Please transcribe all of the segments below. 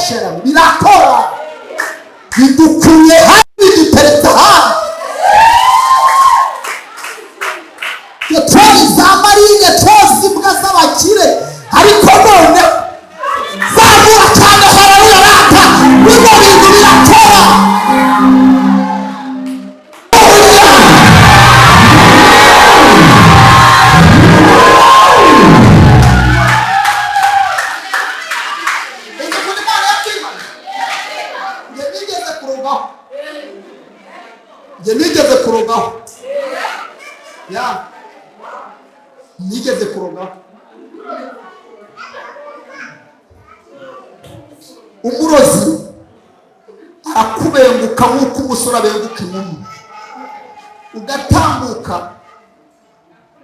shera birakora bidukuye hafi biduteretse hafi yatwari za mariye twose imbwa z'abakire ariko none zamura cyane haleluya rata bino bintu birakora nigeze kurogaho nigeze kurogaho umurozi arakubenguka nk'uko umusore abenguka inkumi ugatambuka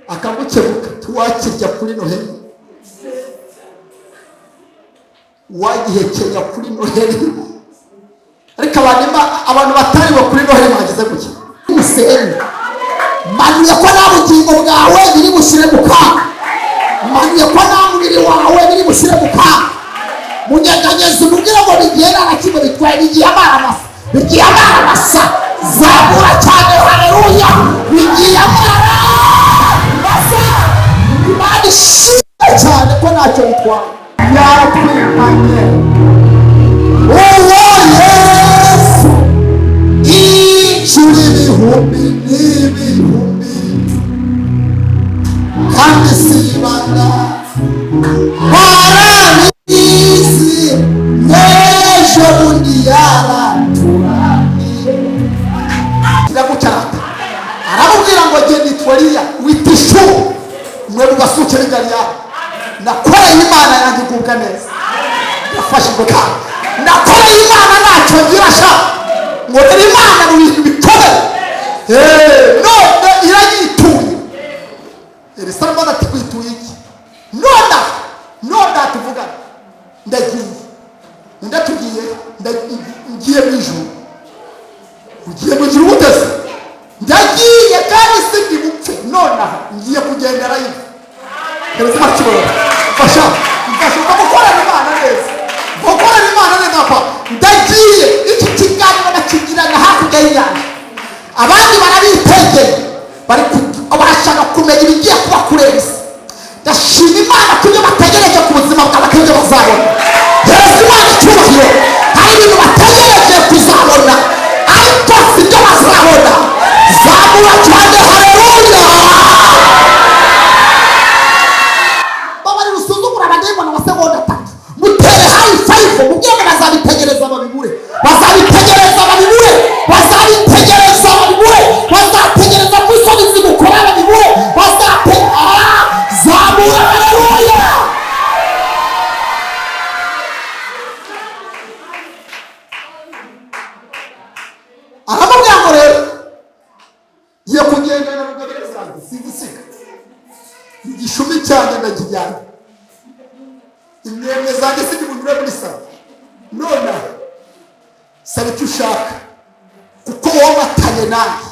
akagukebuka tuwakirya kuri noheli wagihekenya kuri noheli ariko abantu batariwe kuri noheli bageze gutya umusenyi manuye ko nta bugingo bwawe biri bushyire mu kaga manuye ko nta mubiri wawe biri bushyire mu kaga munyeganyeze umubwire ngo bigiye nta na kimwe bitwaye bigiye amara masa zabura cyane haleluya bigiye amara masa imana ishimwe cyane ko ntacyo bitwaye yaratwimanye Yesu inshuro ibihumbi n'ibihumbi kandi sibanda warabizi n'ejo bundi yaraturamiye ndagucarata aramubwira ngo genda itwariya wita ishuri mwe mubasukire Galilaya nakoreye Imana yanjye igubwa neza yafashijwe kandi nakoreye Imana ntacyo ngira sha ngo dore Imana mu bintu bikomeye none irayituye Salomoni ati kwituye iki none tuvuga ndagiye ndatugiye ngiye mu ijuru ugiye mu ijuru utese ndagiye kandi sindi bupfe none ngiye kugendera yive keretse makiboro fasha gukorera Imana neza gukorera Imana neza pa ndagiye iki kiganiro nakigirana hakurya y'inyanja abandi barabitegeye bari abashaka kumenya ibigiye kuba kureza ndashima Imana kubyo bategereje ku buzima bwawe kandi bazabona Yesu Imana cyubahiro hari ibintu bategereje kuzabona ariko sibyo bazabona zabura cyane haleluya bari rusuzugura abadayimoni amasegonda 3 mutere high five mubwiye ngo bazabitegereza babibure bazabitegereza kwisoni zigukora babibure zabura haleluya aramubwira ngo rero ngiye kugendana rugabire zanjye sigisiga igishumi cyanjye ndakijyana imyemwe zanjye sindi bunyure muri saba none saba icyo ushaka kuko wowe watanye nanjye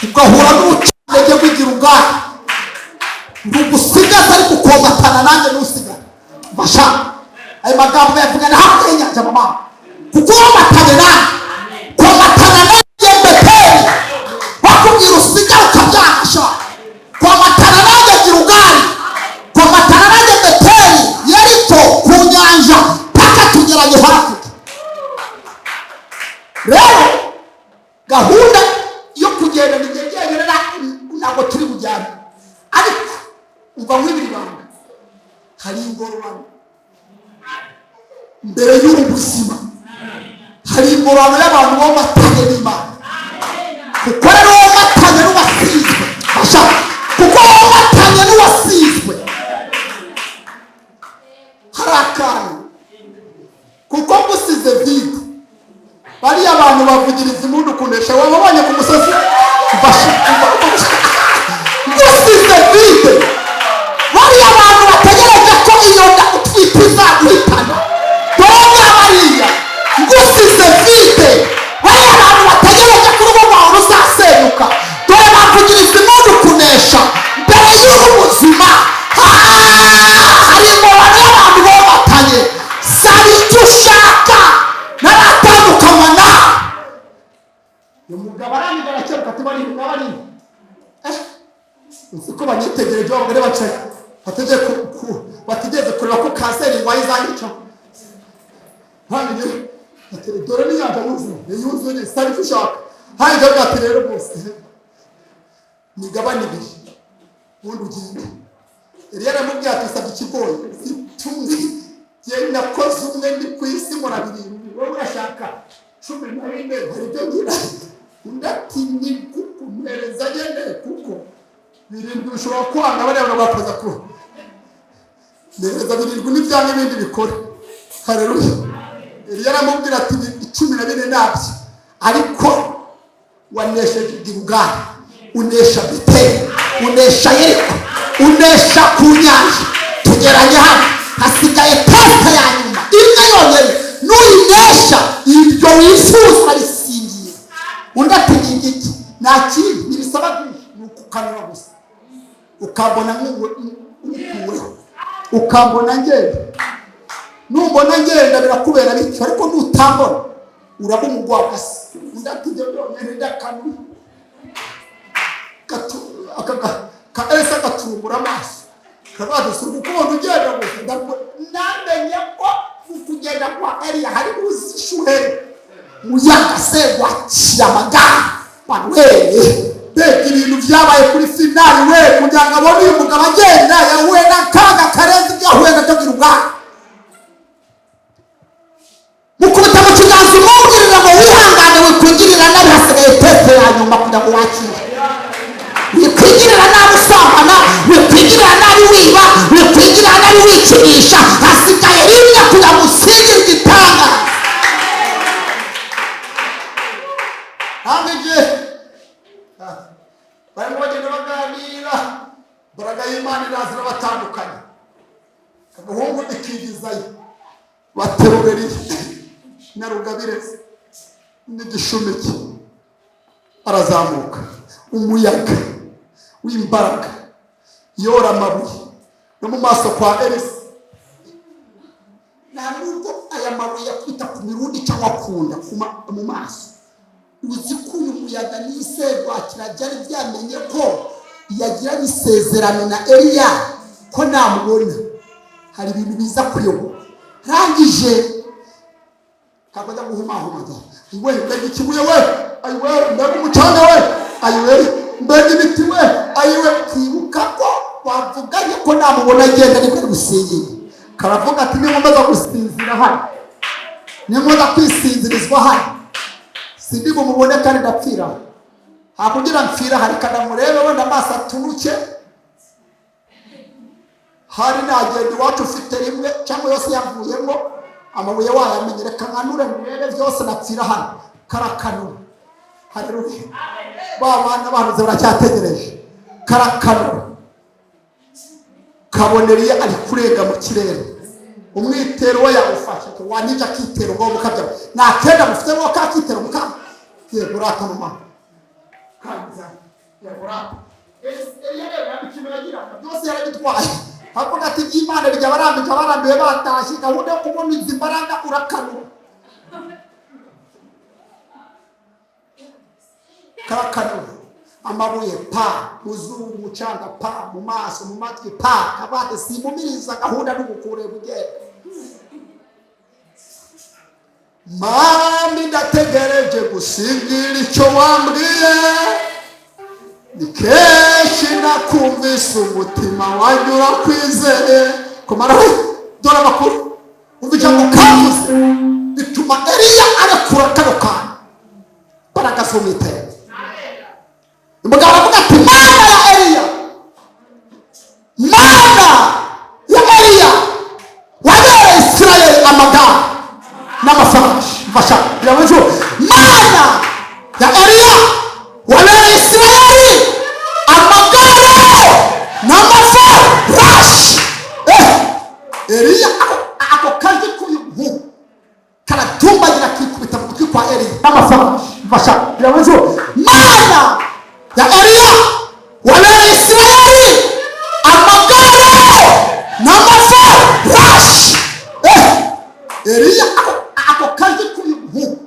ugahura n'ubucantege bw'igira ubwayo ntugusigaza ariko ukomatana nanjye ntusigare basha ayo magambo yavugana hakurya y'inyanja mama kuko wowe watanye nanjye komatana nanjye Beteli bakubwira usigare ukabyahasha komatana nanjye gira ubwayo komatana nanjye Beteli Yeriko ku nyanja paka tugeranye hakurya rero gahunda yo kugenda nigegeye ntabwo turi bujyane ariko uva muri biri banga hari ingororano mbere y'ubuzima hari ingororano y'abantu bo matanye n'Imana kuko rero wo matanye n'uwasizwe kuko wo matanye n'uwasizwe hari akantu kuko ngusize vide bariya abantu bavugiriza impundu kunesha wababonye ku musozi ngusize vide bariya abantu bategereje ko iyo nda utwite izaguhitana dore bariya ngusize vide bariya abantu bategereje ko urugo rwawe ruzasenyuka dore bavugiriza impundu kunesha mbere y'ubuzima hari ingorane y'abantu bo batanye saba icyo ushaka ati bari n'abari uko banyitegereje abagore bacaye bategeze kureba ko kanseri wayizanica hanyuma dore n'inyanja yuzuye sari gushaka hanyuma ati rero bose migabane ibiri ubundi ugende Eliya aramubwira ati sabye ikigoyi tumwe jye nakoze umwe ndi ku isi murabirindwi wowe urashaka 14 hari ibyo ngira undi ati ni kukumereza nyene kuko birindwi bishobora kwanga bareba bakoza ko neza birindwi n'ibyanga ibindi bikora haleluya Eliya aramubwira ati 14 nabyo ariko wanesheje Gilgali unesha Beteli unesha Yeriko unesha ku nyanja tugeranye hano hasigaye pasta ya nyuma imwe yonyine nuyinesha ibyo wifuza arisingiye undi ati ngiki nakindi nibisaba byinshi nukukanura gusa ukabona nk'uweho ukambona ngenda numbona ngenda birakubera bityo ariko nutambona uraba umugwaga se undi ati byo byonyine ndakanura Esa katumbura amaso kabado suku ko ugenda gusa namenye ko kugenda kwa Eliya hari uzishuhere muyanga se wakiyamaga panweye beki ibintu byabaye kuri finali we kunyanga bo uyu mugabo agenda yahuye n'akaga karenze byahuye na Gilgali mukubita mu kiganza umubwirira ngo wihangane wikwigirira nabi hasigaye pete ya nyuma kugira ngo wakire wikwigirira nabi usambana wikwigirira nabi wiba wikwigirira nabi wikinisha hasigaye rimwe kugira ngo usingire igitanga hamije barimo bagenda baganira baraga y'Imana irazira batandukanye agahungu ikigizayo baterureri na Rugabirezi n'igishumiki arazamuka umuyaga w'imbaraga yora amabuye no mu maso kwa Elisa ntabwo aya mabuye kwita ku mirundi cyangwa kunda mu maso uzi ko uyu muyaga n'isego akirajyari byamenye ko yagira isezerano na Eliya ko namubona hari ibintu biza kuyobora rangije kakoza guhumahuma we mbega ikibuye we ayiwe mbega umucanga we ayiwe mbega ibiti we ayiwe kwibuka ko wavuganye ko namubona agenda ariko gusinzira karavuga ati niba mbaza gusinzira hano niba mbaza kwisinzirizwa hano sindi bumubone kandi ndapfira hakugira mpfira hari kadamurebe wenda amaso atunuke hari nagenda iwacu ufite rimwe cyangwa yose yavuyemo amabuye wayamenyereka nkanure murebe byose napfira hano karakanura haleluya babana baruze baracyategereje karakanura kaboneriye ari kurega mu kirere umwitero we yawufashe wanija kitero ngo mukabya nakenda mufite ngo kakitero mukaba yego rakanuma kanza yego raka yere yabikino yagira byose yaragitwaye havuga ati Imana bijya barambiye batashye gahunda yo kubona izimbaraga urakanura karakanura amabuye pa uzungu umucanga pa mu maso mu matwi pa kabate simumiriza gahunda n'ugukure bugende mami ndategereje gusingira icyo wambwiye ni kenshi nakumvise umutima wanyura kwizeye kumara dore amakuru umva ijambo kavuze bituma Eliya arekura kano kantu baragazumite umugabo avuga ati Mana ya Eliya wabereye Isirayeli amagare n'amafarashi mfasha biramujo Mana ya Eliya wabereye Isirayeli amagare n'amafarashi Eliya ako kazi k'uyu karatumbagira kikubita mu gutwi kwa Eliya n'amafarashi mfasha biramujo Mana ya Eliya wabereye Isirayeli amagare n'amafarashi Eliya ako kazi k'uyu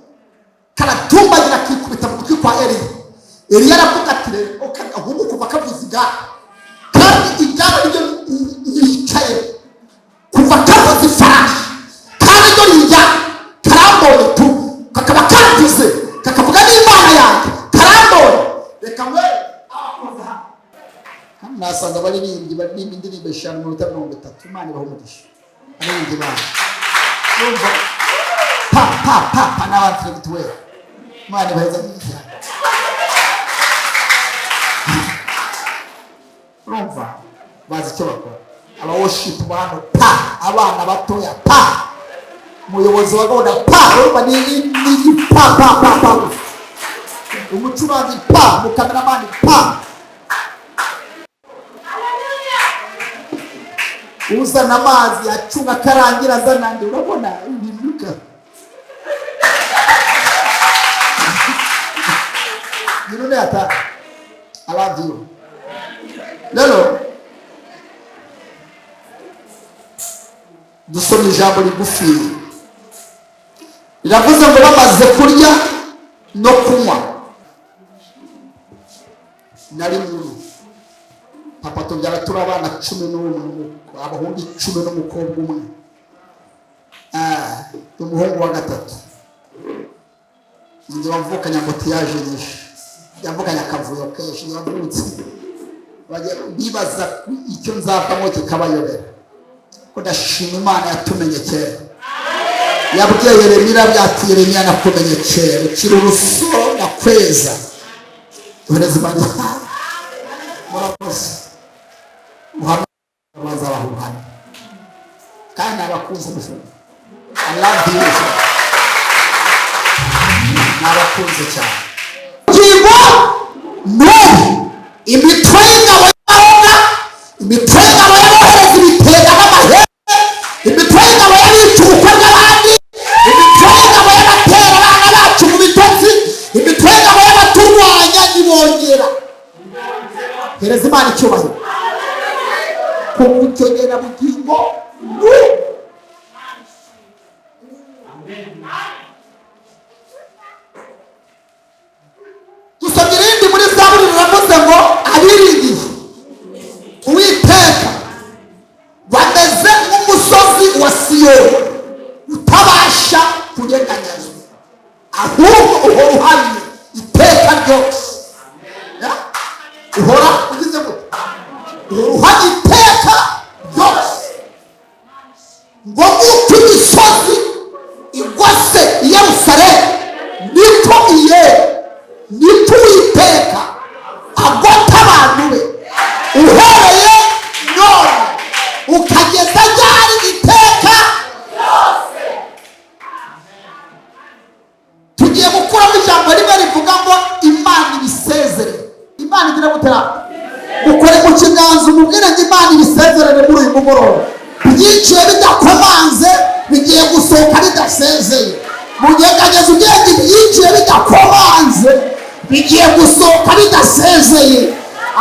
karatumbagira kikubita mu gutwi kwa Eliya Eliya aravuga ati rero ahubwo kuva kavuze igare kandi igare ryo yicaye kuva kavuze ifarashi kandi ryo rijya karambonye tu kakaba kanduze kakavuga n'Imana yanjye karambonye reka mwe nasanga baririmbyi baririmba indirimbo 5:30 Imana ibaha umugisha abaririmbyi babo urumva pa n'abantu tuwe Imana ibaheza n'ibyaha urumva bazi icyo bakora aba worship bano pa abana batoya pa umuyobozi wa gahunda pa urumva ni pa umucuranzi pa umukameramani pa uzana amazi acunga karangira azana ndi urabona ibinuka yirone ata I love you lelo dusoma ijambo rigufi riravuze ngo bamaze kurya no kunywa nari muntu papa tubyara turi abana 11 abahungu 10 n'umukobwa umwe umuhungu wa gatatu nzi wavukanye amutiyaje nyinshi yavukanye akavuyo kenshi yavutse bibaza icyo nzavamo kikabayobera ko ndashima Imana yatumenye kera yabwiye Yeremiya byati Yeremiya nakumenye kera ukiri urusoro nakweza ureze Imana murakoze muhammad abahuhana kandi abakunze gufunga I love you nabakunze cyane kigo no imitwenga wabona imitwenga wayohereza ibitega n'amahembe imitwenga wayabica ubukwe bw'abandi imitwenga wayabatera abana bacu mu bitotsi imitwenga wayabaturwanya nibongera hereza Imana icyubahiro kubucyogera bugingo dusabye irindi muri Zaburi riravuze ngo abiringiye Uwiteka bameze nk'umusozi wa Siyoni utabasha kunyeganyezwa ahubwo uhora uhamye iteka ryose uhora ugize gute uhora iteka ryose ngo nk'uko imisozi igose i Yerusalemu niko niko Uwiteka agota abantu be uhereye none ukageza ryari iteka ryose. Tugiye gukuramo ijambo rimwe rivuga ngo Imana ibisezere. Imana igira gutera ukore mu kiganza umubwire ngo Imana ibisezerere muri uyu mugoroba byiciye bidakomanze bigiye gusohoka bidasezeye munyeganyeza ugiye ngo byiciye bidakomanze bigiye gusohoka bidasezeye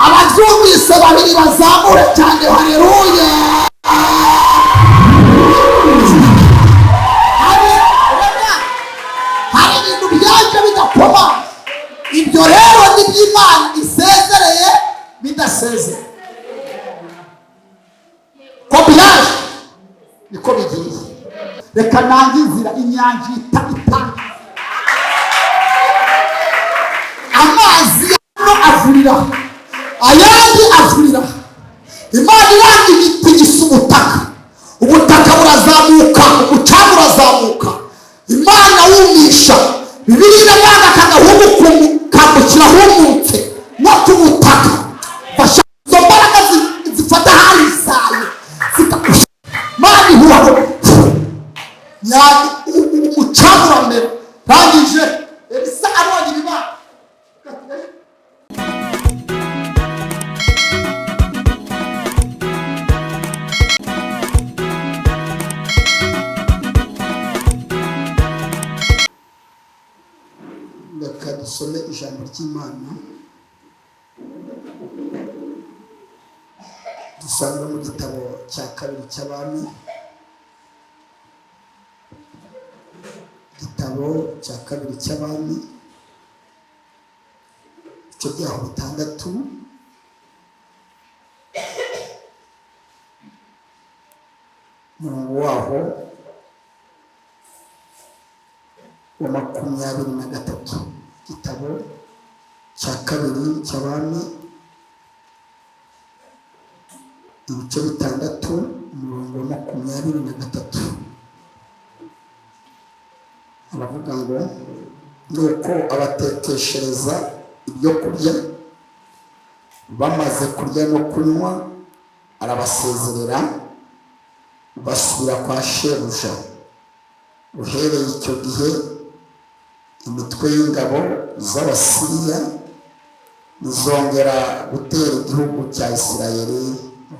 ababyumvise babiri bazamure cyane haleluya. hari ibintu byaje bidakomanze ibyo rero ni by'Imana isezereye bidasezeye ko byaje niko bigiye. Reka nangizira inyanja itata amazi yano avurira ayandi avurira Imana iranga imitigisa ubutaka burazamuka umucanga urazamuka Imana wumisha Bibiliya Imana kagahungu kambukira humutse no ku butaka fasha izo mbaraga zifata hali isaye zikakusha Imana ihuraho umucanga uramera rangije Elisa abonye Imana dusome ijambo ry'Imana dusanga mu gitabo cya kabiri cy'abami icyo byaho bitandatu umurongo waho wa 23 igitabo cya kabiri cy'Abami ibice bitandatu umurongo wa 23 aravuga ngo nuko abatekeshereza ibyo kurya bamaze kurya no kunywa arabasezerera basubira kwa shebuja. Uhereye icyo gihe imitwe y'ingabo z'Abasiriya nizongera gutera igihugu cya Isirayeli.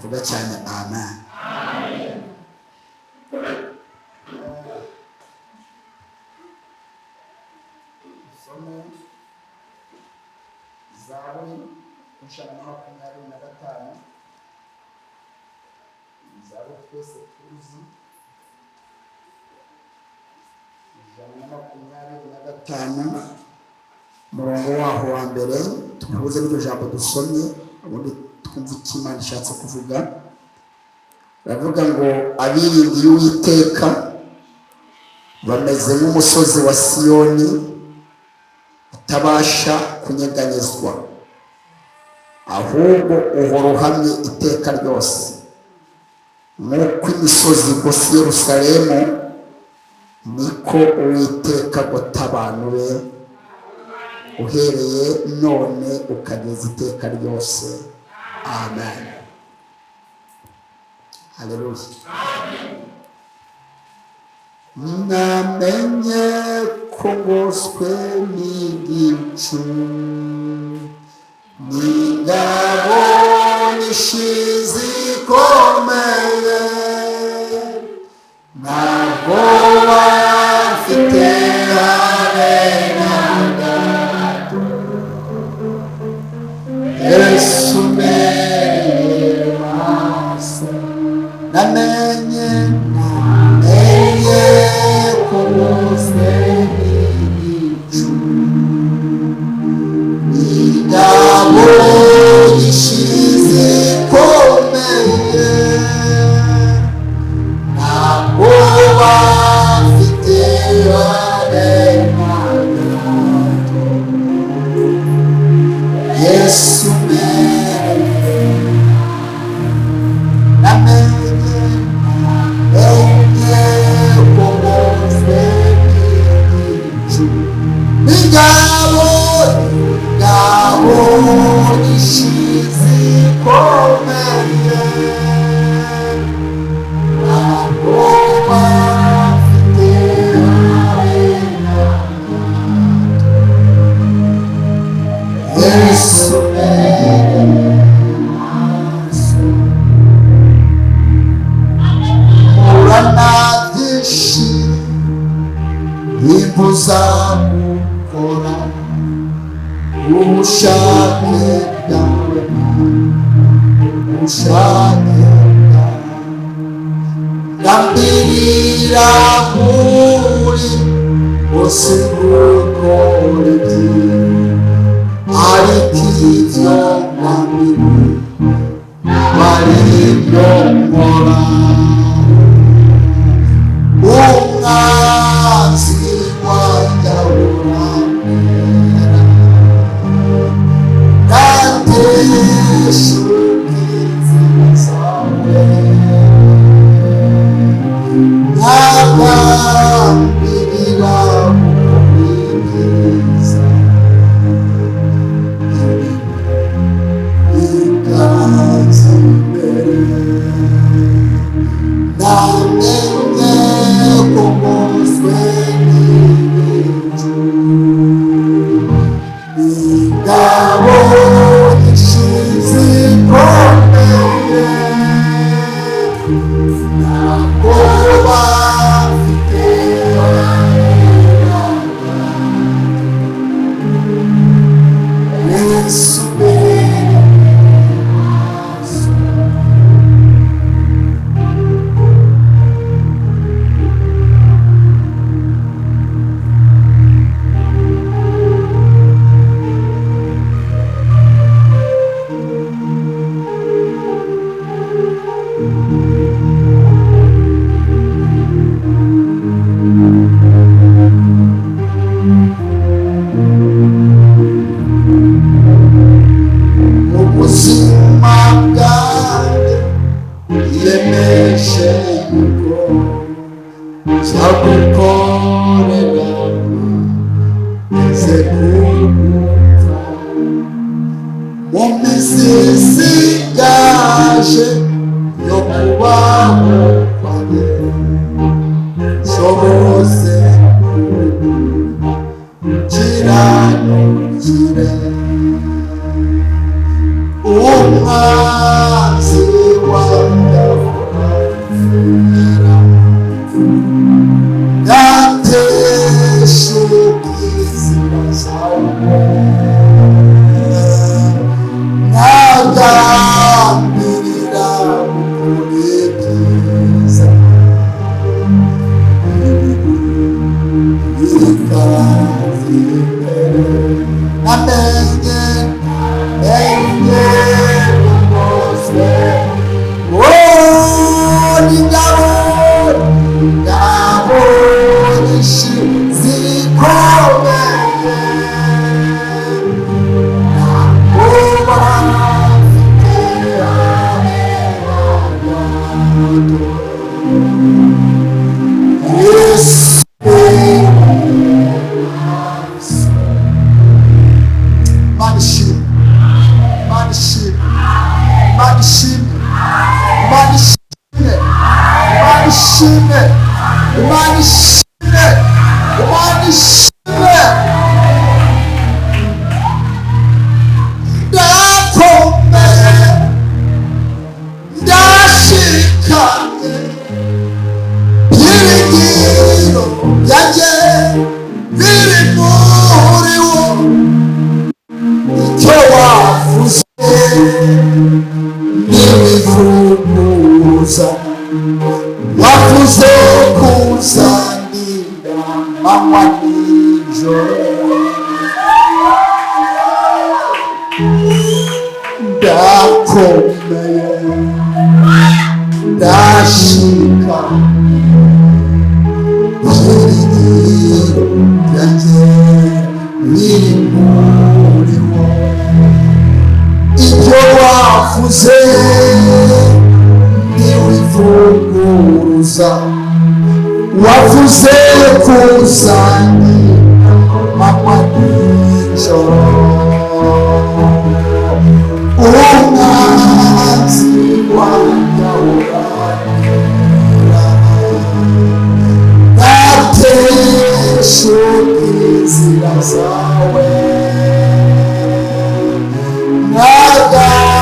Vuga cyane amen. Zaburi 125 Zaburi twese tuzi 125 umurongo waho wa mbere tuvuze n'iryo jambo dusomye ubundi twumva icyo Imana ishatse kuvuga. Baravuga ngo abiringiye Uwiteka bameze nk'umusozi wa Siyoni utabasha kunyeganyezwa, ahubwo uhora uhamye iteka ryose. Nk'uko imisozi igose Yerusalemu, niko Uwiteka agota abantu be uhereye none ukageza iteka ryose. Amen. Haleluya. Namenye ko ngoswe n'igicu n'ingabo n'ishizi ikomeye, ntabwo bafite habe na gato. Yesu ubereye maso. Namenye ko ngoswe n'igicu n'ingabo n'ishizi ikomeye, ntabwo bafite habe na gato. Yesu ubereye. Namenye ko ngoswe n'igicu n'ingabo n'ishizi ikomeye, ntabwo bafite habe na gato. Yesu ubereye maso. Urana byinshi bimbuza gukora ubushake bwawe, ubushake bwawe. Ngambirira muri bose gukora ibyiza, ariko ibyo ngambiriye bari ibyo nkora. Umwanzi wanjye urambera, ndatesha inzira zawe. Nkagambirira korera zekumva mu misisi yaje yo kubaho kwanjye shobose kiranukire umwanzi wanjye yateshuka inzira zawe ntagambirira ukuri byiza bikaza imbere amenye umuzwe n'ingabo nyinshi zikomeye Yes. Wavuze kuzandira mama nijoro ndakomeye ndashika ibyiringiro byanjye biri muri wowe ibyo wavuze niwivuguruza wavuze kuzandira mama nijoro umwanzi wanjye uranyura ntateshuka inzira zawe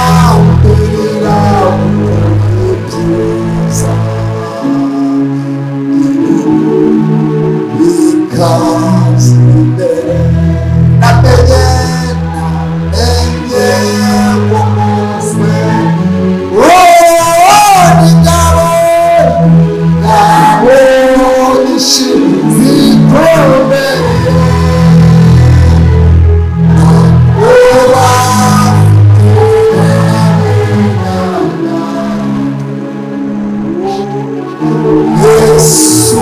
ntagambirira ukuri byiza bikaza imbere namenye umuzwe n'ingabo nyinshi zikomeye Yesu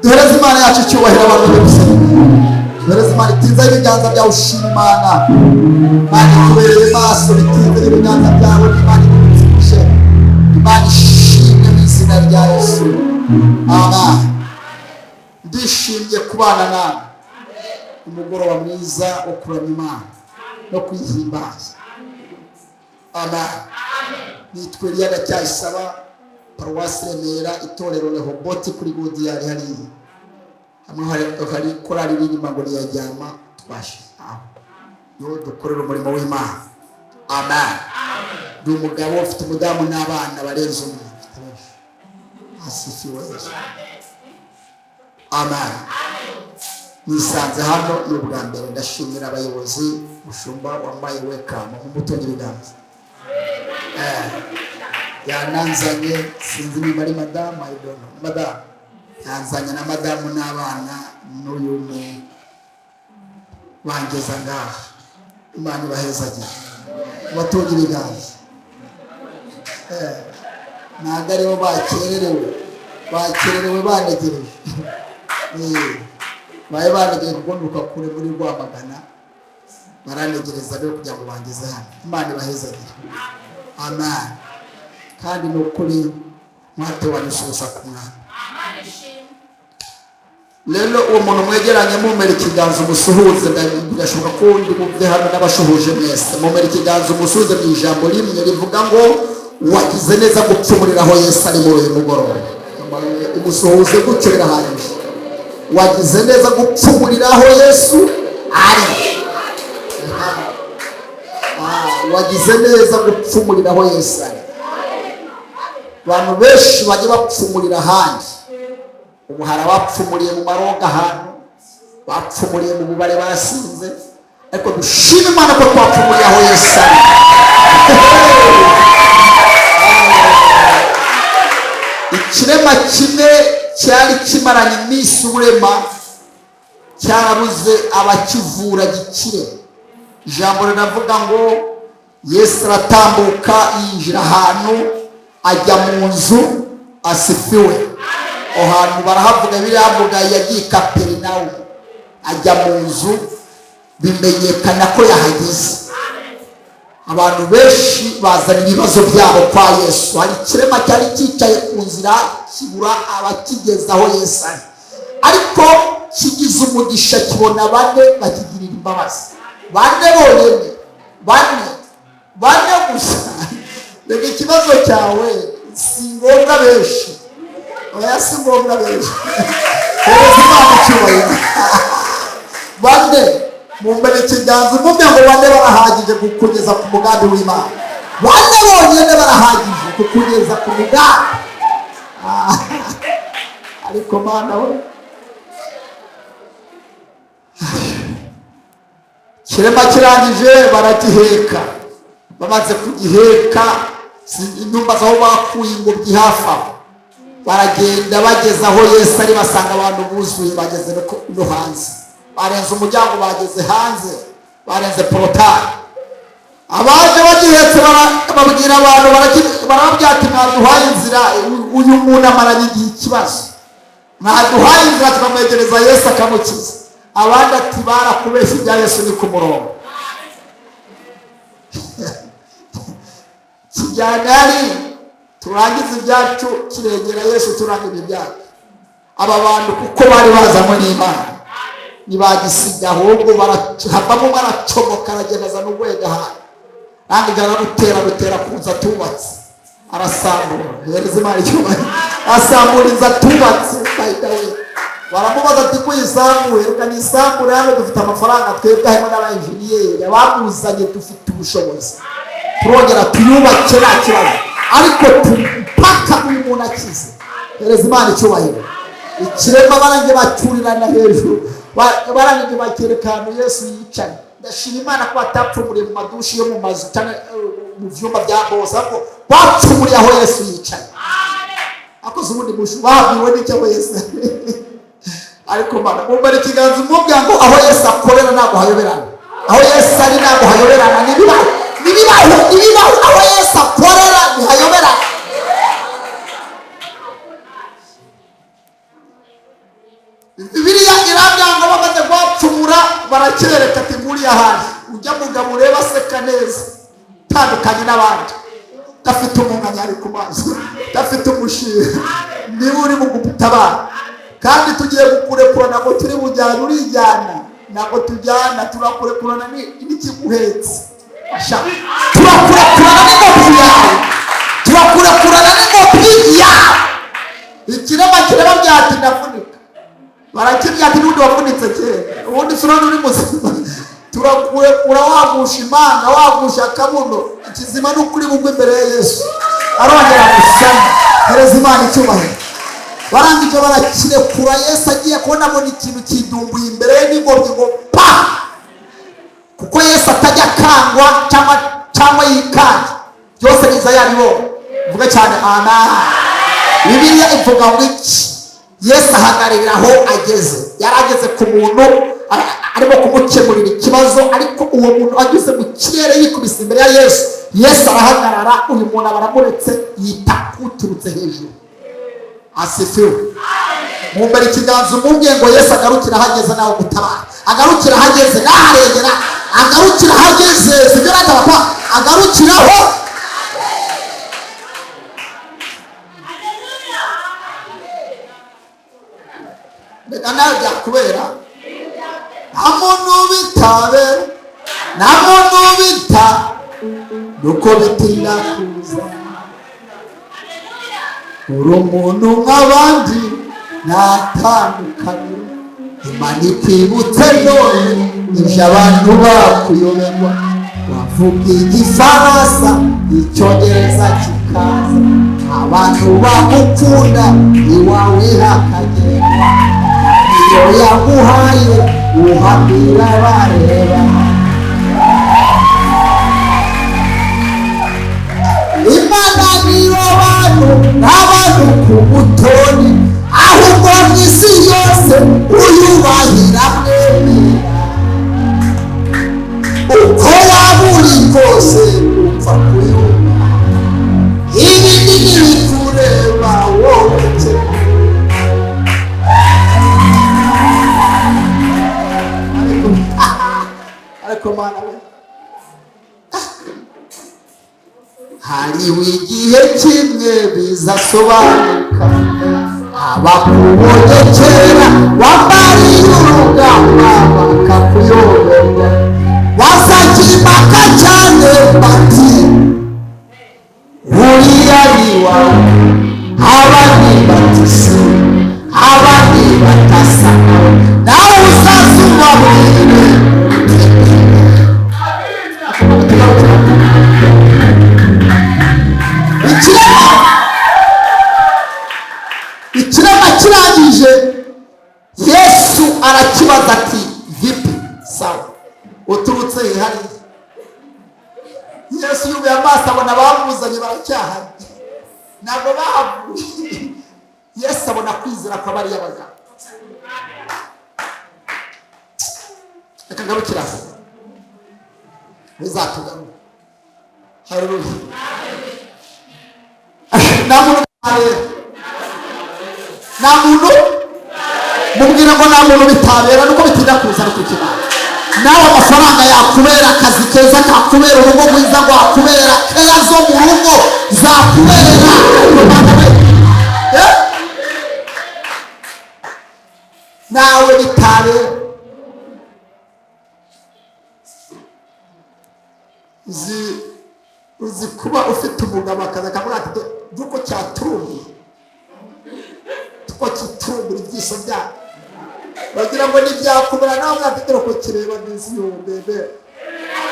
duhereze Imana yacu icyubahiro abantu bose duhereze Imana itinze ibiganza byawe ushima Imana Imana ikubereye maso bitinze ibiganza byawe Imana igutsindishe Imana ishimwe mu izina rya Yesu amen. Ndishimye kubana nawe umugoroba mwiza wo kuramya Imana no kuyihimbaza amen. Nitwe Eliya Cyayisaba Paruwasi Remera itorero Rehoboti kuri Godiyari hariya hamwe hari korali iririmba ngo niyajyama twashe aho yo dukorera umurimo w'Imana amen. Ndi umugabo ufite umudamu n'abana barenze umwe asifiwe Yesu amen. Nisanze hano n'ubwa mbere ndashimira abayobozi ushumba wambaye welcome nk'umutoni w'ibiganza yananzanye sinzi niba ari madamu I don't know madamu yanzanye na madamu n'abana n'uyu bangeza ngaha Imana ibahezagira batogira ibiganza ntabwo aribo bakererewe banegereje. Bari banegereje kugonduka kure muri Rwamagana, baranegereza rero kugira ngo bangeze hano. Imana ibahezagire. Amen. Kandi ni ukuri mwate wanishoza ku mwana. Rero uwo muntu mwegeranye mumera ikiganza umusuhuze, birashoboka ko ndi mubye hano n'abashuhuje mwese. Mumera ikiganza umusuhuze mu ijambo rimwe rivuga ngo wagize neza gupfumurira aho Yesu ari muri uyu mugoroba. Umusuhuze gutyo birahagije. Wagize neza gupfumurira aho Yesu ari. Wagize neza gupfumurira aho Yesu ari. Abantu benshi bajya bapfumurira ahandi. Ubu hari abapfumuriye mu maroga ahantu, bapfumuriye mu bubare basinze, ariko dushima Imana ko twapfumuriye aho Yesu ari. Ikirema kimwe cyari kimaranye iminsi uburema, cyarabuze abakivura gikire. Ijambo riravuga ngo Yesu aratambuka yinjira ahantu, ajya mu nzu asifiwe. Aho hantu barahavuga biravuga yagiye Kaperinawumu, ajya mu nzu, bimenyekana ko yahageze. Abantu benshi bazana ibibazo byabo kwa Yesu. Hari ikirema cyari cyicaye ku nzira kibura abakigeza aho Yesu ari, ariko kigize umugisha kibona bane bakigirira imbabazi. Bane bonyine, bane gusa. Reka ikibazo cyawe si ngombwa benshi. Oya, si ngombwa benshi. Hereza Imana icyubahiro. Bane mumbere ikiganza umubwira ngo bane barahagije kukugeza ku mugambi w'Imana. Bane bonyine barahagije kukugeza ku mugambi. Ariko Mana we, kirema kirangije barakiheka. Bamaze kugiheka, intumba zaho bakuye ingobyi hafi aho, baragenda bageze aho Yesu ari, basanga abantu buzuye, bageze no hanze. Barenze umuryango, bageze hanze, barenze porotari. Abaje bagihetse babwira abantu, barababwira ati mwaduhaye inzira, uyu muntu amaranye igihe ikibazo, mwaduhaye inzira tukamwegereza Yesu akamukiza. Abandi ati barakubeshya, ibya Yesu ni ku murongo. Kijyana ari turangiza ibyacu kirengera Yesu, turangiza ibyacu. Aba bantu kuko bari bazanywe n'Imana ntibagisiga, ahubwo havamo baracomoka, arageneza n'urwego ahantu, kandi ararutera ku nzu atubatse, arasambura. Hereza Imana icyubahiro. Asambura inzu atubatse. Baramubaza ati ko yisambuye, reka nisambure hano, dufite amafaranga twebwe, harimo n'abayinjiniyeri abamuzanye, dufite ubushobozi, turongera tuyubake nta kibazo, ariko mpaka uyu muntu akize. Hereza Imana icyubahiro. Ikirema barangiye bacurirana hejuru, barangiye bakerekana Yesu yicaye. Ndashima Imana ko batapfumuriye mu madushi yo mu mazu cyane mu vyumba bya bose, ariko bapfumuriye aho Yesu yicaye. Akoze ubundi mushu babwiwe n'icyo Yesu. Ariko Mana mumbere ikiganza umubwira ngo aho Yesu akorera ntabwo hayoberana, aho Yesu ari ntabwo hayoberana. Nibibaho aho Yesu akorera ntihayoberana. Bibiliya irabyanga, bamaze kwapfumura barakereka ati nguriya hanze. Ujya mugabo ureba aseka neza, tandukanye n'abandi, dafite umunganya ari ku maso, dafite umushiha, niba uri mu gutabara. Kandi tugiye gukurekurana ngo turi bujyana, urijyana ntabwo tujyana, turakurekurana n'ikiguhetse. Turakurekurana n'ingobyi yawe, turakurekurana n'ingobyi yawe. Ikirema kireba byati ndavunika, barakirya ati n'undi wavunitse kera, ubundi sura uri muzima. Turakurekura wagusha Imana, wagusha akabuno, ikizima n'ukuri bugwe imbere ya Yesu, arongera gusana. Hereza Imana icyubahiro. Barangije barakirekura. Yesu agiye kubona abona ikintu kidumbuye imbere ye n'ingobyi ngo pa, kuko Yesu atajya akangwa cyangwa yikanga, byose niza yabibona. Vuga cyane amen. Bibiliya ivuga ngo iki? Yesu ahagararira aho ageze. Yarageze ku muntu arimo kumukemurira ikibazo, ariko uwo muntu ageze mu kirere yikubise imbere ya Yesu. Yesu arahagarara, uyu muntu baramuretse, yita kuturutse hejuru. Asifiwe. Mumbere ikiganza umubwiye ngo Yesu agarukira ahageze nawe gutabara, agarukira ahageze naharengera, agarukira ahageze, sibyo nataba, agarukiraho. Mbega nawe byakubera, nta muntu bitabera, nta muntu bita nuko bitinda kuza. Uri umuntu nk'abandi, nta tandukaniro. Imana ikwibutse none ibyo abantu bakuyoberwa. Wavuga igifaransa, icyongereza kikaza, abantu bagukunda iwawe hakagendwa. Iyo yaguhaye uhabwira bareba. Imana niyo bantu n'abantu ku butoni, ahubwo n'isi yose uyubahira mwemera. Uko waba uri kose upfa kuyubaha, ibindi ntibikureba wowe cyane. Ariko Mana we, hariho igihe kimwe bizasobanuka, abakubonye kera wambariye urugamba bakakuyoberwa. Bazakimaka cyane bati uriya ni wawe, abandi bati si, abandi batasa, nawe uzaza ubabwire. Ikirema kirangije, Yesu arakibaza ati vipi, sawa, uturutse hariya? Yesu yubuye amaso abona bamuzanye baracyahari, ntabwo bahavuye. Yesu abona kwizera kwa bariya bagabo. Reka ngarukira aho, uzatugaruka. Haleluya. Nta muntu mubwira ngo nta muntu bitabera, nuko bitinda kuza no kukimana. Nawe amafaranga yakubera, akazi keza kakubera, urugo rwiza rwakubera, keya zo mu rugo zakubera. Nawe bitabera. Uzi kuba ufite umugabo akaza akavuga ati duko cyaturumye, tuko kitumbura ibyiso byawe, bagira ngo nibyakubera nawe mwafite uko kireba n'izi yo bebe,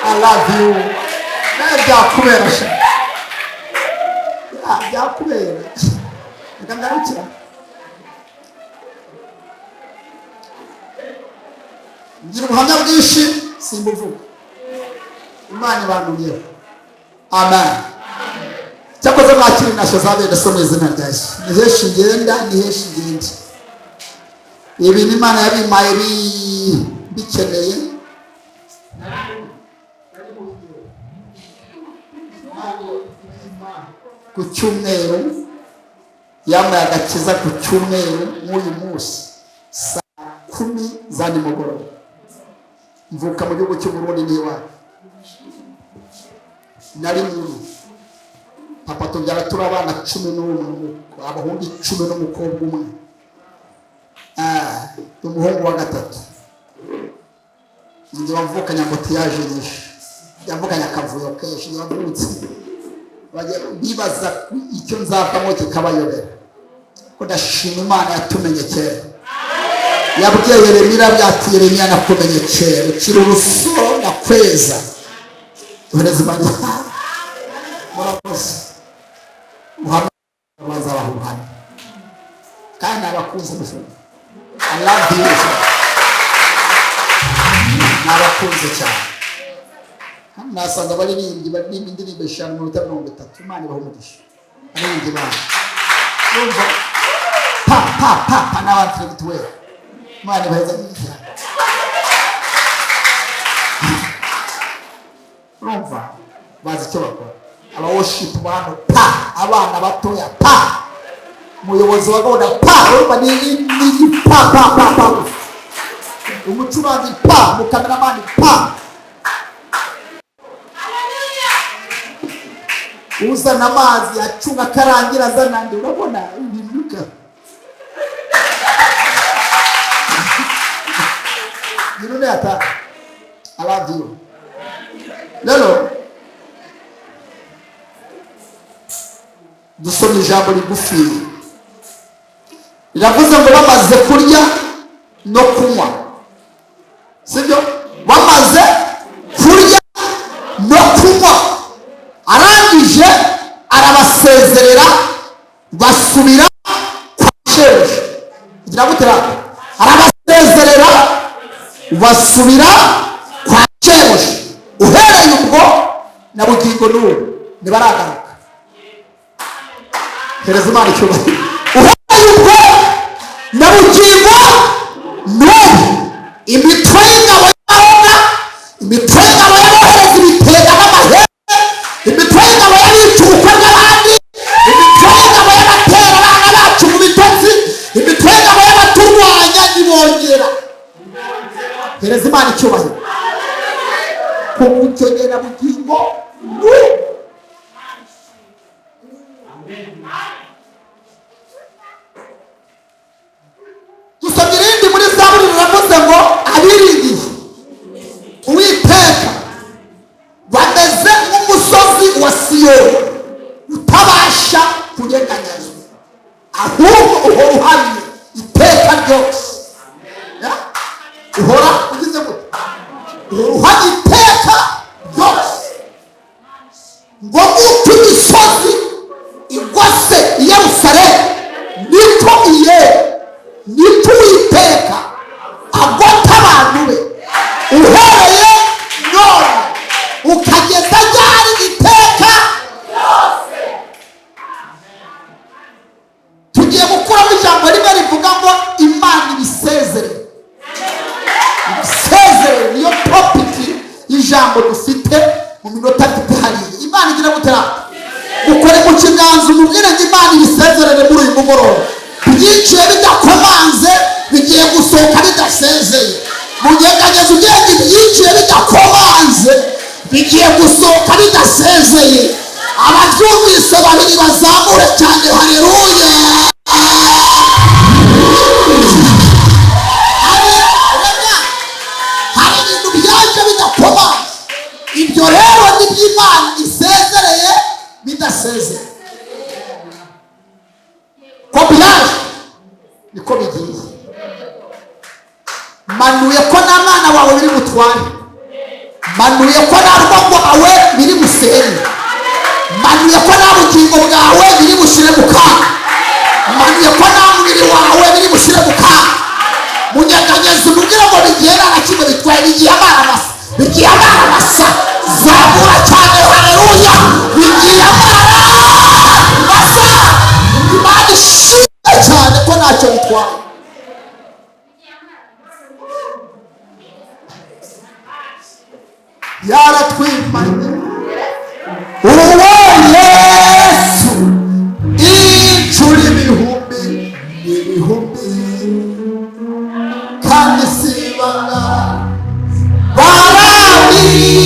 I love you. Nawe byakubera sha, byakubera. Reka ngarukira. Ngira ubuhamya bwinshi simbuvuga, Imana ibantumyeho. Amen. Cyakoze mwakiri nasho zabenda so izina rya Yesu. Ni heshi ngenda, ni heshi ngenda. Ibi ni Imana yabimaye bikeneye. Ku cyumweru yambaye agakiza, ku cyumweru nk'uyu munsi saa 10 za nimugoroba. Mvuka mu gihugu cy'Uburundi n'iwacu. Nari muntu papa tubyara turi abana 11, abahungu 10 n'umukobwa umwe. Umuhungu wa gatatu nzi wavukanye ambotiyaje nyinshi, yavukanye akavuyo kenshi, yavutse bibaza icyo nzavamo kikabayobera. Ko ndashima Imana yatumenye kera. Yabwiye Yeremiya byati Yeremiya nakumenye kera, ukiri urusoro na kweza. Ureze Imana murakoze muhamaze abahuhana kandi abakunze gufunga. I love you. Nabakunze cyane. Nasanga baririmbyi baririmba indirimbo 5:30. Imana ibahumugisha. Aririmbye Imana. Urumva pa n'abantu bitwe. Imana ibaheza cyane. urumva bazi icyo bakora. Aba worship bantu pa, abana batoya pa, umuyobozi wa gahunda pa, urumva ni pa, umucuranzi pa, umukameramani pa, uzana amazi acunga akarangira azana ndi, urabona ibinuka. None ata I love you. Lelo dusoma ijambo rigufi riravuze ngo bamaze kurya no kunywa, sibyo? Bamaze kurya no kunywa, arangije arabasezerera basubira kwa shebuja. Igira gutera, arabasezerera basubira kwa shebuja. Uhereye ubwo na bugingo n'ubu ntibaragaruka. Hereza Imana icyubahiro. Uhereye ubwo na bugingo n'ubu imitwe y'ingabo y'abahanga, imitwe y'ingabo y'abohereza ibitega n'amahembe, imitwe y'ingabo y'abica ubukwe bw'abandi, imitwe y'ingabo y'abatera abana bacu mu bitotsi, imitwe y'ingabo y'abaturwanya ntibongera. Hereza Imana icyubahiro. Kumucyongera bugingo dusabye irindi muri Zaburi riravuze ngo abiringiye Uwiteka bameze nk'umusozi wa Siyoni utabasha kunyeganyezwa, ahubwo uhora uhamye iteka ryose. Uhora ugize gute? Uhamye iteka ryose. Ngo nk'uko imisozi igose i Yerusalemu niko niko Uwiteka agota abantu be uhereye none ukageza ryari iteka ryose. Tugiye gukuramo ijambo rimwe rivuga ngo Imana ibisezerere. Ibisezerere niyo topiki y'ijambo dufite mu minota tutahariye. Imana igira gutera, ukore mu kiganza umubwire ngo Imana ibisezerere muri uyu mugoroba. Byiciye bidakomanze bigiye gusohoka bidasezeye. Munyeganyeze ugenda ibyiciye bidakomanze bigiye gusohoka bidasezeye. Ababyumvise babiri bazamure cyane haleluya. Hari ibintu byaje bidakomanze, ibyo rero ni by'Imana isezereye bidasezeye. Ko byaje niko bigiye. Manuye ko n'abana bawe biri butware, manuye ko nta rugo rwawe biri busenye, manuye ko nta bugingo bwawe biri bushyire mu kaga, manuye ko nta mubiri wawe biri bushyire mu kaga. Munyeganyeze umubwire ngo bigiye nta na kimwe bitwaye, bigiye abana basa, bigiye abana basa. Zabura cyane haleluya, bigiye abana basa. Imana ishimwe cyane ko ntacyo bitwaye. Yaratwimanye uwo Yesu inshuro ibihumbi n'ibihumbi, kandi sibanga barabizi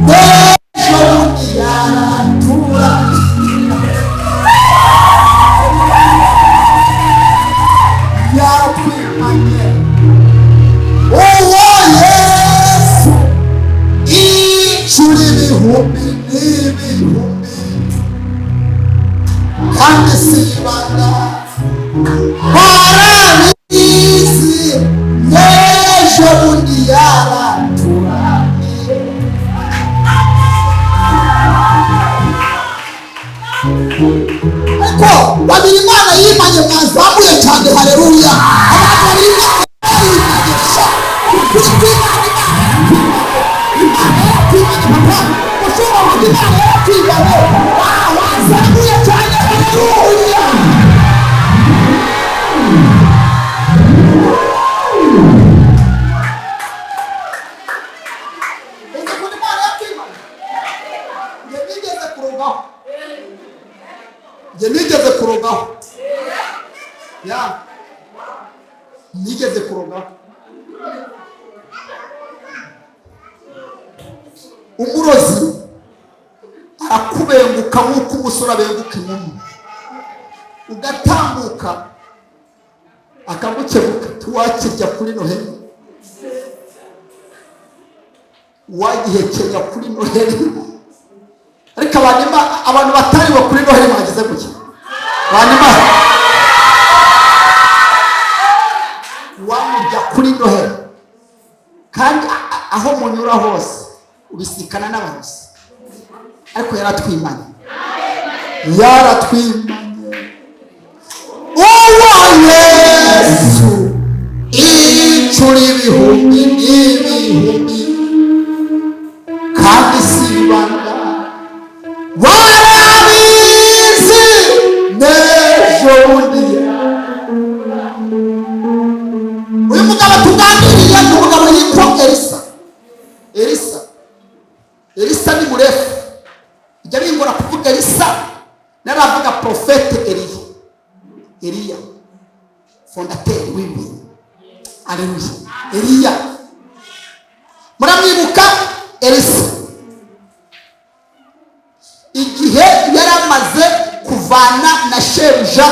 n'ejo bundi yaratura. Yaratwimanye uwo Yesu inshuro ibihumbi n'ibihumbi, kandi sibanga barabizi n'ejo bundi yaratura. Ariko babiri Imana yimanye mwazamuye cyane haleluya. Abantu babiri Imana yimanisha wazamuye cyane haleluya. Imana njye nigeze kurogaho nigeze kurogaho. Umurozi arakubenguka nk'uko umusore abenguka inkumi, ugatambuka akagukebuka, tuwakirya kuri Noheli, wagihekenya kuri Noheli. Ariko abantu batari bo kuri Noheli bagize gutya, wamurya kuri Noheli, kandi aho munyura hose ubisikana n'abarozi. Ariko yaratwimanye uwa Yesu incuro ibihumbi n'ibihumbi, kandi sibanga warabizi n'ejo bundi. Uyu mugabo tuganiriye ni umugabo yitwa Elisa ni murefu, ijya bingora kuvuga Elisa, naravuga profete Eliya fondateri w'ibintu. Aleluya. Eliya muramwibuka. Elisa igihe yaramaze kuvana na shebuja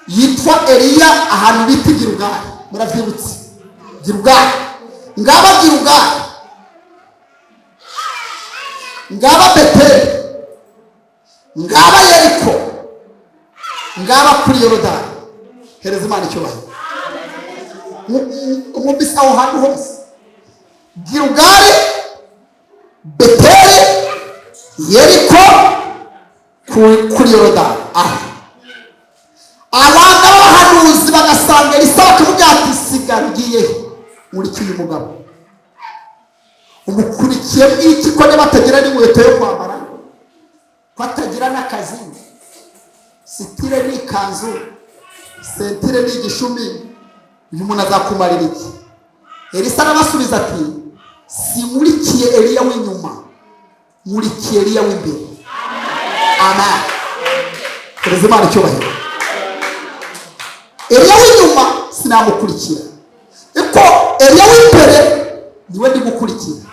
yitwa Eliya ahantu bita Gilugali, muravyibutse Gilugali, ngaba Gilugali, ngaba Beteli, ngaba Yeriko, ngaba kuri Yorodani. Hereza Imana icyubahiro. Umubisi aho hantu hose, Gilugali, Beteli, Yeriko, kuri Yorodani. Abana b'abahanuzi bagasanga Elisa bakavuga ati sigara ugiye nkurikiye umugabo. Umukurikiye mw'iki ko batagira n'inkweto yo kwambara, ko atagira n'akazi, sitire n'ikanzu, sentire n'igishumi, uyu muntu azakumarira iki? Elisa arabasubiza ati sinkurikiye Eliya w'inyuma, nkurikiye Eliya w'imbere. Amen. Hereza Imana icyubahiro. Eliya w'inyuma sinamukurikira, iko Eliya w'imbere niwe ndi gukurikira.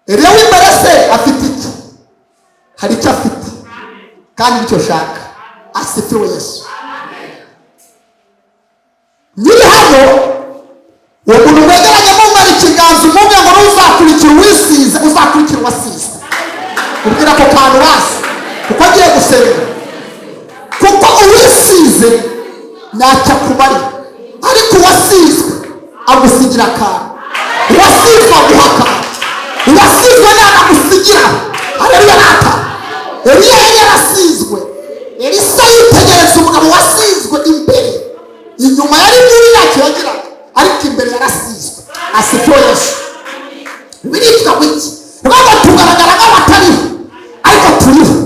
Eliya w'imbere se afite iki? Hari icyo afite kandi icyo shaka. Asifiwe Yesu. Nyiri hano uwo muntu mwegeranye mumara ikiganza umubwe ngo uzakurikira uwisize, uzakurikira uwasize. Ubwira ko kantu basi kuko agiye gusenga, kuko uwisize ntacyo akumarira, ariko uwasizwe agusigira akantu. Uwasizwe aguha akantu, uwasizwe nanagusigira. Haleluya nata. Eliya yari yarasizwe. Elisa yitegereza umugabo wasizwe imbere, inyuma yari muri ntacyo yagiraga, ariko imbere yarasizwe. Asifiwe Yesu. Biritwa wiki rwaba tugaragara nk'abatariho ariko turiho,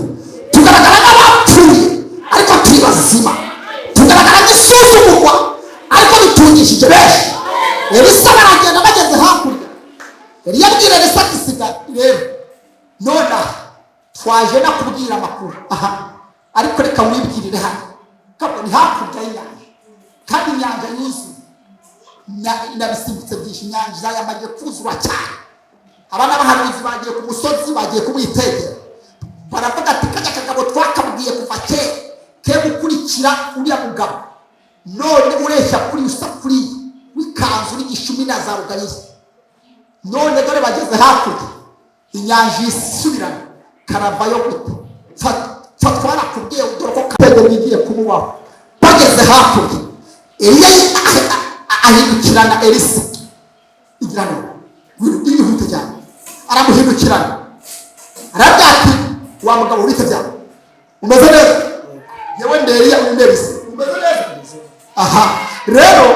tugaragara nk'abapfuye ariko turi bazima, tugaragara nk'isuzumurwa ariko bitungishije benshi. Elisa baragenda bageze hakurya, Eliya abwira Elisa ati sigara rero none twaje nakubwira amakuru ariko reka wibwirire hano kabone hakurya y'inyanja, kandi inyanja yuzuye inabisimbutse byinshi, inyanja yamaze kuzura cyane. Abana b'abahanuzi bagiye ku musozi, bagiye kumwitegera, baravuga ati kajya kagabo twakabwiye kuva kera ke gukurikira uriya mugabo, none ureshya kuri usafuriya w'ikanzu n'igishumi na za rugayisi. None dore bageze hakurya, inyanja isubirana, karavayo gute? Fatwara kubwiye dore ko kabego bigiye kumubaho. Bageze hakurya, Eliya ahindukirana Elisa, igirana yihute cyane, aramuhindukirana arabwira ati wa mugabo urite cyane, umeze neza? Yewe Eliya Elisa umeze neza? Rero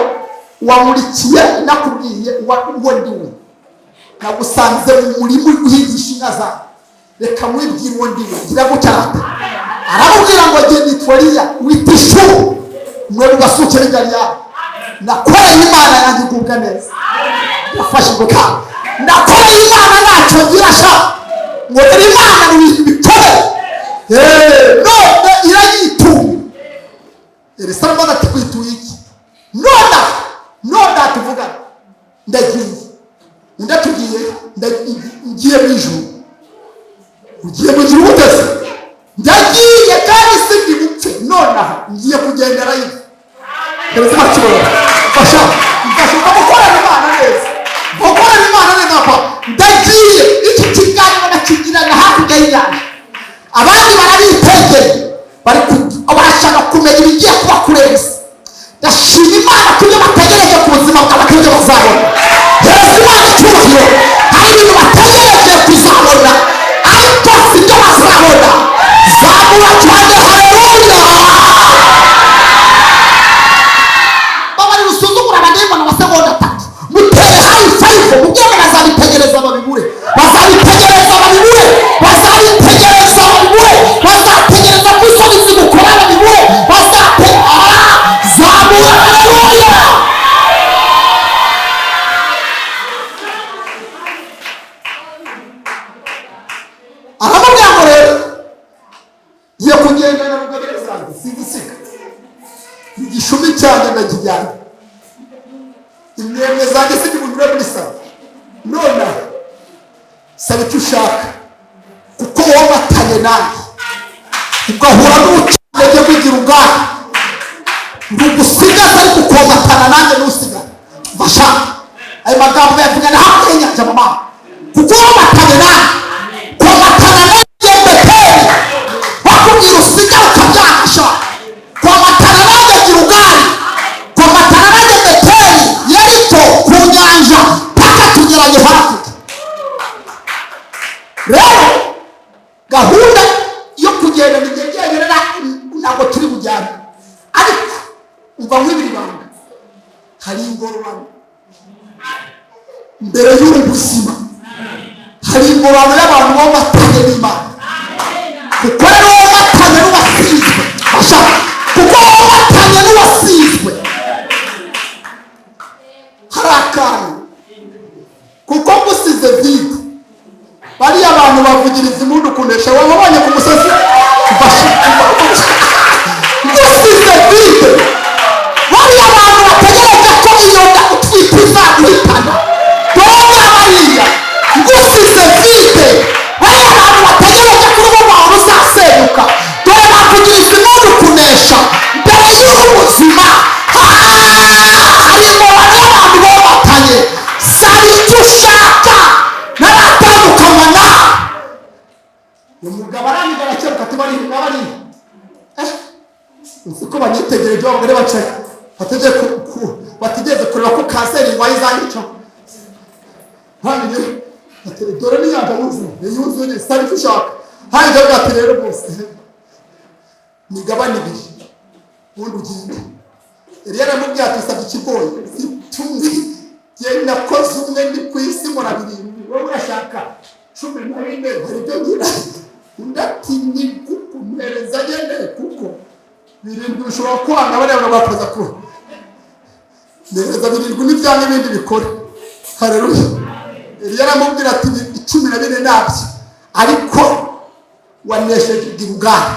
wamurikiye nakubwiye uwo ndiwe, nagusanze mu murimo guhigisha inka zawe, reka mwibwire uwo ndiwe. Gira gutarata aramubwira ngo genda itwariya witishu mwe ugasukira ingari yawe. Nakoreye Imana yanjye igubwa neza, yafashe guka nakoreye Imana ntacyo ngira sha ngo Imana ni ibitore none Salomoni ati kwituye iki none tuvuga ndagiye ndatugiye ngiye mu ijuru ugiye mu ijuru utese ndagiye kandi sindi bupfe nonaha ngiye kugenderayo keretse makibona fasha gukorera Imana neza ndagiye iki kiganiro nakigirana hakurya y'inyanja abandi barabitegeye barashaka kumenya ibigiye kuba kurenza ndashima Imana ko ibyo bategereje ku buzima bwawe ibyo bazabona heza Imana cyubahiro hari ibintu bategereje kuzabona ariko si ibyo bazabona zamura cyane haleluya baba rusuzugura abadayimoni amasegonda 3 mutere hayi 5 mubyo bazabitegereza babibure bazategereza musozi mukora babibure zamura haleluya aramubwira ngo rero ngiye kugendana na rugabire zanjye singisika igishumi cyanjye ndakijyana imyemwe zanjye sindibunyure muri saba none saba icyo ushaka kuko womatanye nanjye ugahura n'ubucenge bw'igira ubwawe ntugusigaza ariko ukomatana nanjye ntusigare bashaka ayo magambo yavugana hakurya y'inyanja mama kuko womatanye nanjye komatana nanjye Beteli bakubwira usigare ukabyanasha komatana nanjye gira ubwawe komatana nanjye Beteli Yeriko ku nyanja paka tugeranye hakurya rero gahunda yo kugenda nigegera ntabwo turi bujyane ariko umva nk'ibiri banga hari ingororano mbere y'ubu buzima hari ingororano y'abantu bomatanye n'Imana kuko rero womatanye n'uwasizwe bashaka kuko womatanye n'uwasizwe hari akantu kuko gusize vide bariya abantu bavugiriza impundu kunesha wabonye ku musozi gusize vide bariya abantu bategereje ko iyo nda utwite izaguhitana dore bariya gusize vide bariya abantu bategereje ko urugo rwawe ruzasenyuka dore bavugiriza impundu kunesha mbere y'ubuzima hari ingorane y'abantu bomatanye saba icyo ushaka naratandukanywa nawe umugabo arangije arakeruka ati bari uko banyitegereje abagore bacaye bategeze kureba ko kanseri ingwaye izanyica hanyuma dore n'inyanja yuzuye saba icyo ushaka hanyuma ati rero bose migabane 2 ubundi ugende Eliya aramubwira ati usabye ikigoyi tumwe yewe nakoze umwe ndi ku isi murabirindwi wowe urashaka 14 hari ibyo ngira ndatinya kukumereza nyene kuko birindwi bishobora kwanga bareba bakoza ko neza birindwi n'ibyanga ibindi bikora haleluya Eliya aramubwira ati 14 nabyo ariko wanesheje Gilgali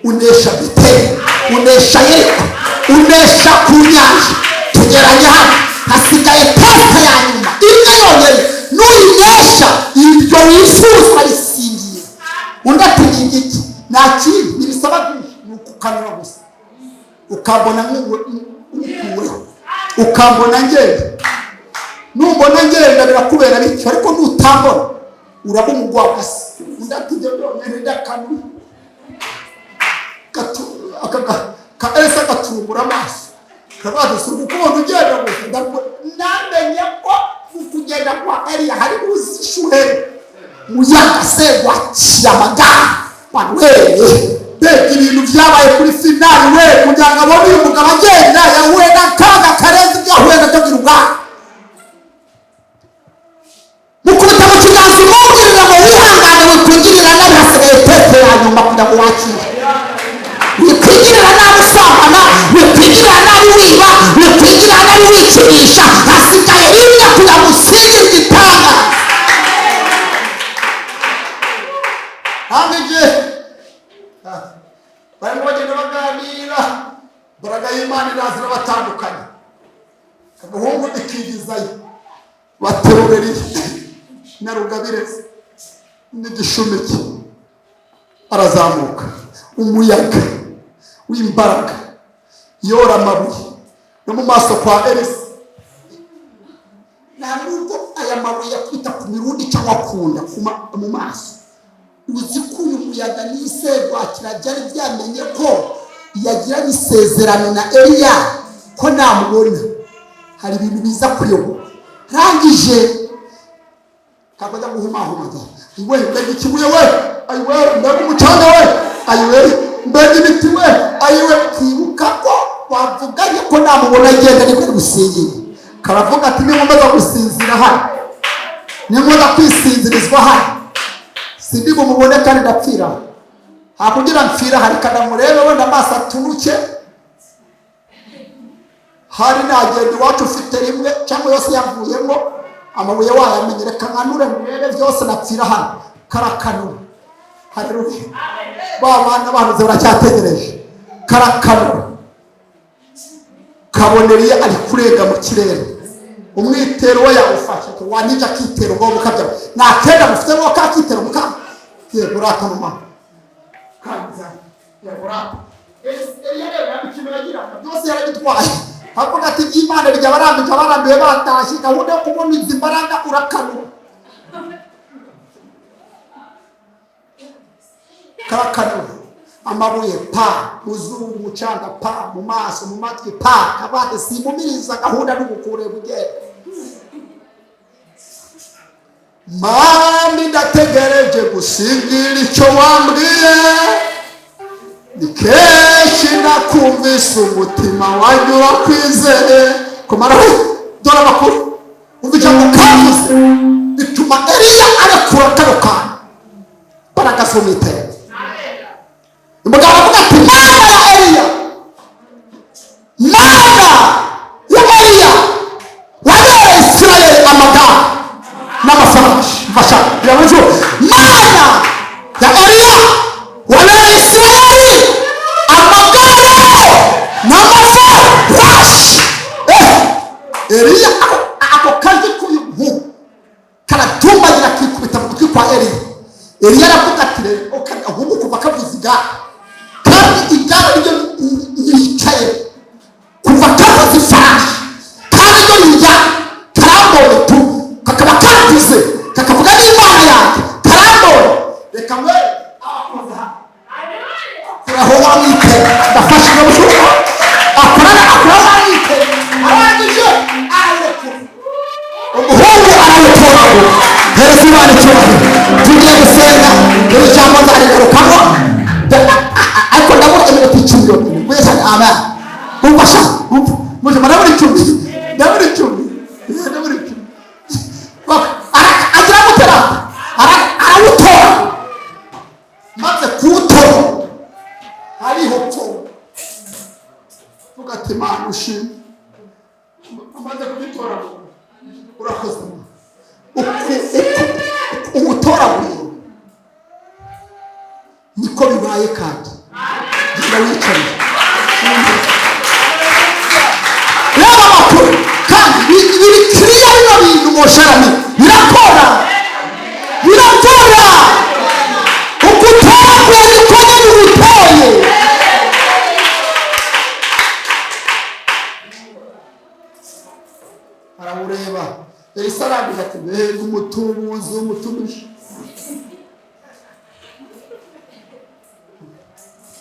unesha Beteli unesha Yeriko unesha ku nyanja tugeranye hano hasigaye pesa ya nyuma imwe yonyine nuyinesha ibyo wifuza arisingiye undi atugira iki nakindi nibisaba byinshi nukukanura gusa ukambona nk'ukuweho ukambona ngenda numbona ngenda birakubera bityo ariko nutambona uraba umugwa gasi undi atugira byonyine ndakanura kaesa katumbura amaso kabaza ukubona ugenda gusa namenye ko ukugenda kwa Eliya hari uzishuhe muyakasegwa cyamagana wanweye bega ibintu byabaye kuri finali we kugira ngo abone uyu mugabo agenda yahuye n'akaga karenze ibyo yahuye nabyo Gilgali mukubita mu kiganza umubwirira ngo wihangane wikwigirira nabi hasigaye pese ya nyuma kugira ngo wakire wikwigirira nabi usambana wikwigirira nabi wiba wikwigirira nabi wikinisha hasigaye rimwe kugira ngo usingize igitanga hamije barimo bagenda baganira Mbaraga y'Imana irazira batandukanye. Agahungu ikigizayo baterureriye na Rugabirezi n'igishumiki arazamuka. Umuyaga w'imbaraga yora amabuye no mu maso kwa Elisa. Ntabwo aya mabuye yakwita ku mirundi cyangwa kunda mu maso. Uzi ko uyu muyaga n'isezerano kirajya ryamenye ko yagira isezerano na Eliya ko namubona hari ibintu biza kuyoba. Rangije kakajya guhumahuma. Iwe mbega ikibuye we, ayiwe mbega umucanga we, ayiwe mbega ibiti we, ayiwe kwibuka ko wavuganye ko namubona agenda ariko gusinzira. Karavuga ati niba mbaza gusinzira hano, niba mbaza kwisinzirizwa hano, sindi bumubone kandi ndapfira. Hakugira mfira hari kadamurebe wenda amaso atunuke. Hari nagenda iwacu ufite rimwe cyangwa yose yavuyemo amabuye wayamenye, reka nkanure murebe byose napfira hano. Karakanura. Haleluya. Babana banuze baracyategereje. Karakanura. Kaboneriye ari kurega mu kirere. Umwitero we yawufashe wanija kitero ngo mukabya. Nakenda mufite ngo kakitero mukaba. Yego ratanuma. Kanza. Yego rata. Yego ikimeragira. Byose yaragitwaye. Havuga ati Imana bijya barambiye batashye gahunda yo kubona izimbaraga urakanura. Karakanura. Amabuye pa, muzungu mucanga pa, mu maso mu matwi pa, kabate simumiriza gahunda n'ugukure bugere. Mami ndategereje gusingira icyo wambwiye. Nikeshi nakumvise umutima wanjye wakwizeye. Kumara dore amakuru umvije mu kavuze bituma Eliya arekura kano kana. Baraka somite. Umugabo avuga ati Mana ya Eliya, Mana ya Eliya, wanyere Israeli amagana n'amafarashi fasha yabujo. Mana ya Eliya, wanyere Israeli amagana n'amafarashi. Eliya ako kazi k'uyu karatumbagira kikubita mu gutwi kwa Eliya. Eliya aravuga ati ahubwo kuva kavuziga kandi igare ryo yicaye kuva kavuze ifarashi kandi yo yijya karambore tu kakaba kavuze kakavuga n'Imana yanjye karambore. Reka mwe aho wamwite ndafashe n'ubushoboka akora wamwite arangije ararekura umuhungu ararekura. Yesu Imana cyane tugiye gusenga iri jambo ndarigarukamo ariko ndabona iminota 10 wese amen. Umfasha muje maraburi 10 ndaburi 10 ndaburi 10 agira mutera arawutora maze kuwutora hariho pfo ugati Imana ushimwe amaze kubitora urakoze umutoraguye niko bibaye kandi gira wicaye reba makuru kandi bikiriya bino bintu mosharami birakora ukutoraguye niko bibutoye. Arawureba Elisa aravuga ati mbega umutubuzi umutumishi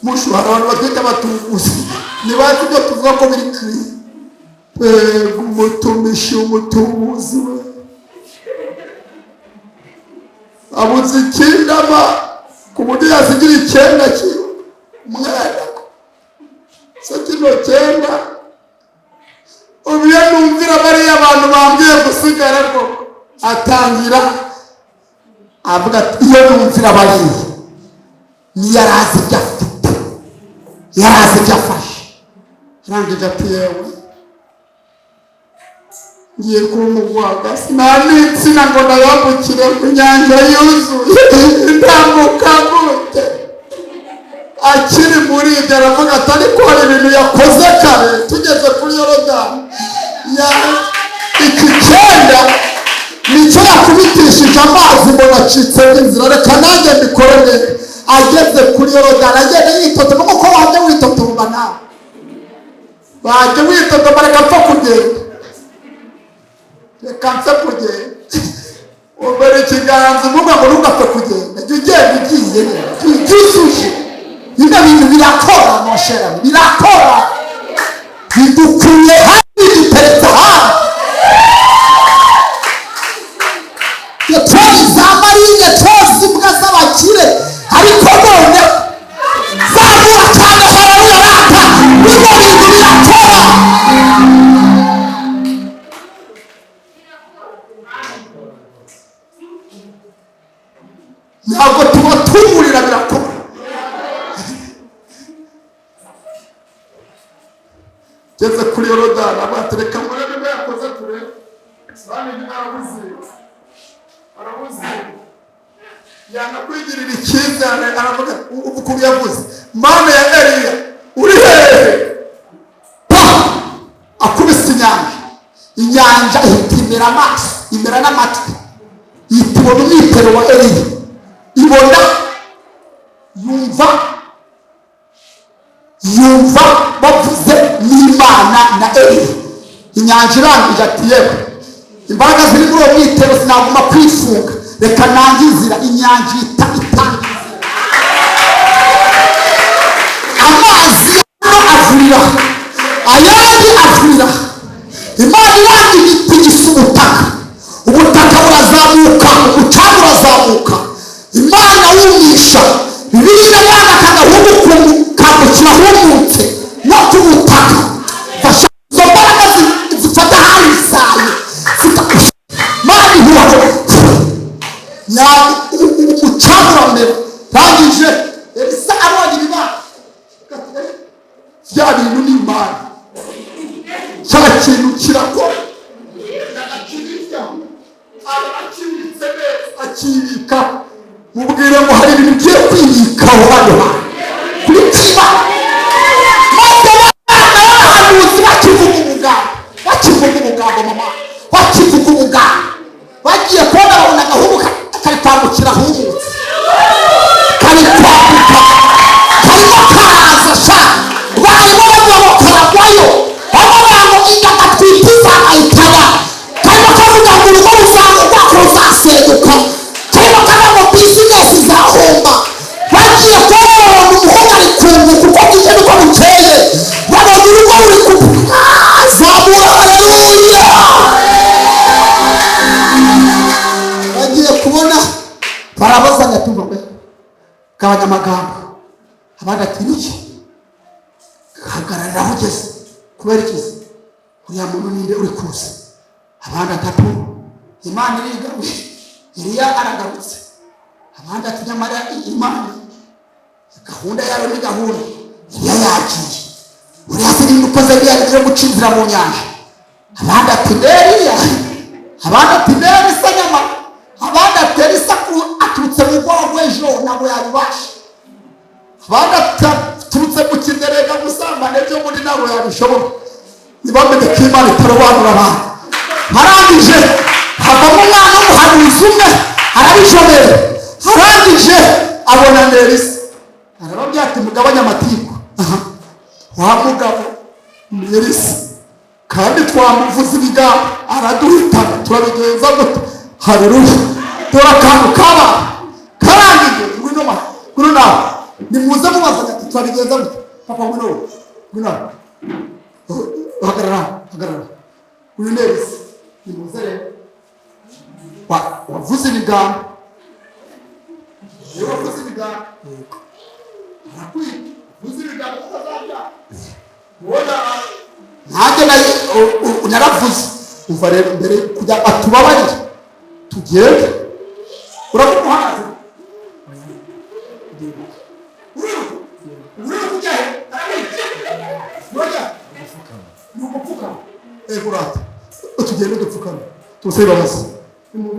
mushu. Hari abantu batwita abatubuzi ntibazi ibyo tuvuga ko biri kuri. Mbega umutumishi umutubuzi we abuze ikindama ku buryo yasigira 9 kilo umwana se kilo 9. Ubiye numvira bariya abantu bambwiye gusigara rwo atangira avuga ati iyo numvira bariya ni yarazi ibyo afite yarazi ibyo afashe. Arangije ati yewe ngiye kumugwaga sinanitsina ngo ndayambukire ku nyanja yuzuye ndambuka gute. Akiri muri aravuga ati ariko hari ibintu yakoze kare tugeze kuri Yorodani. Iki cyenda nicyo yakubitishije amazi mbona acitse n'inzira, reka nanjye mbikore. Ageze kuri Yorodani agenda yitotomba kuko wajya witotomba nawe, wajya witotomba, reka mpfa kugenda, reka mpfe kugenda. Ubere ikiganza uvuga ngo ntugapfe kugenda, jya ugenda ugiye byuzuje. Bino bintu birakora moshera, birakora, bidukuye hafi biduteretse hafi. Yatwaye za Mariya twose imbwa z'abakire, ariko none zamura cyane haleluya rata, bino bintu birakora. Ntabwo tubatumurira, birakora. Geze kuri Yorodani abatereka muri bimwe yakoze turebe. Bani arabuze yanga kwigirira icyizere, aravuga ukuntu yavuze, Mana ya Eliya uri hehe? Akubise inyanja ihita imera amaso, imera n'amatwi, ihita ibona umwitero wa Eliya, ibona yumva bavuze n'Imana na Eliya. Inyanja irangije ati yewe, imbaraga ziri muri uwo mwitero sinaguma kwifunga, reka nange inzira. Inyanja itangiza amazi avurira, ayandi avurira. Imana irangiye itigisa ubutaka, ubutaka burazamuka, umucanga urazamuka. Imana yumisha Bibiliya yanga kagahungu kambukira humutse no ku butaka. Fasha izo mbaraga zifata hali zawe zikakusha mani huwaho umucanga uramera. Rangije Elisa abonye ibibana, bya bintu ni Imana, cya kintu kirakora. Akibitse neza, akibika. Mubwire ngo hari ibintu ugiye kwibikaho hano kuri kiba. Maze abahanuzi bakivuga umugambo mama, bakivuga umugambo, bagiye kubona babona agahungu kari kwambukira humutse, kari kwambuka, karimo karaza sha, barimo bavuga ngo karagwayo, bavuga ngo ingaga twitiza ayitaya, karimo kavuga ngo urugo ruzamugwa ruzasenyuka, karimo kavuga ngo bizinesi zahomba. Bagiye kubona babona umuhungu ari kungu kuko bwije nuko bukeye, babona urugo ruri kuvuga zamura haleluya. Bagiye kubona barabazanya tuvuge kabanyamagambo, abagatiriye hagarara ugeze kubera ikizi uriya muntu ninde uri kuza. Abandi atatu Imana irigaruje, Eliya aragarutse. Abandi ati nyamara Imana gahunda yayo ni gahunda, Eliya yagiye, uriya se niba ukoze Eliya agiye guca inzira mu nyanja. Abandi ati Eliya, abandi ati Elisa nyamara, abandi ati Elisa aturutse mu bwoko bw'ejo ntabwo yabibasha. Abandi aturutse mu kiderega gusambana ejo bundi ntabwo yabishobora. Ntibamenye ko Imana itarobanura abantu. Arangije havamo umwana w'umuhanuzi umwe arabishobora. Arangije abona Elisa, arababwira ati mugabanye amatiku. Wa mugabo ni Elisa, kandi twamuvuze ibigambo araduhitana, turabigenza gute? Haleluya. Dore akantu kaba karangije ngwino nawe nimuze mubaza ati twabigenza gute? Papa ngwino hagarara uyu Elisa nimuze rero wavuze ibigambo, wavuze ibigambo, wavuze ibigambo utazajya ubona nanjye naravuze. Umva rero mbere kujya atubabarire tugende, uravuga uhagaze kujya ni umupfukama urata tugende dupfukame tuse babaza ni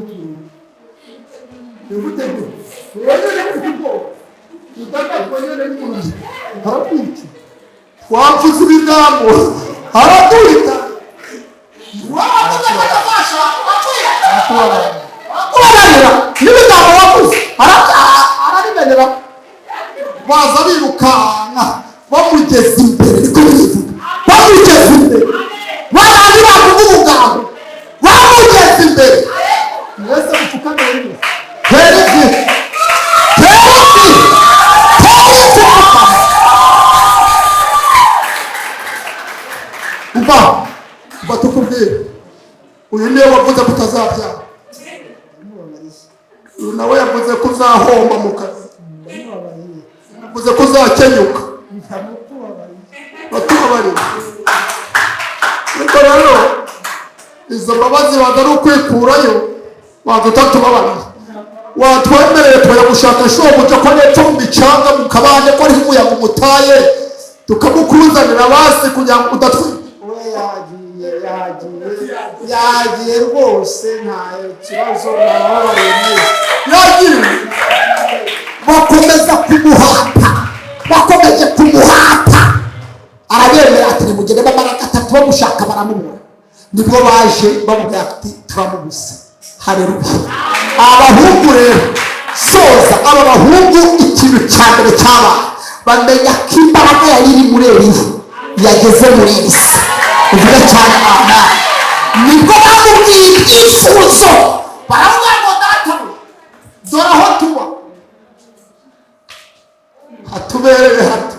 harakwica wapfuza ibigambo haraduhita wavuze ko atazasha akubabarira n'ibigambo wavuze arabimenera baza birukanka bamugeza imbere niko bivuga bamugeza imbere barangi bavuga ubugambo bamugeza imbere mwese mupfukamire neza terezi umva tukubwire uyu niwe wavuze ko utazabyara uyu nawe yavuze ko uzahomba mu kazi yavuze ko uzakenyuka batubabarira ariko rero izo mbabazi waza ari ukwikurayo waza utatubabarira watwemereye tujya gushaka shobuja ko n'epfo mu bicanga mu kabande ko ariho umuyaga umutaye tukamukuzanira basi kugira ngo udatwika yagiye rwose ntayo kibazo nababariye neza yagiye bakomeje kumuhata arabemera ati nimugende bamara gatatu bamushaka baramubura nibwo baje bamubwira ati turamubuze haleluya abahungu rero soza aba bahungu ikintu cya mbere cyaba bamenya ko imbaraga yari iri muri Eliya yageze muri Elisa uvuga cyane amen nibwo bamubwiye ibyifuzo baravuga ngo data dore aho tuba hatubereye hato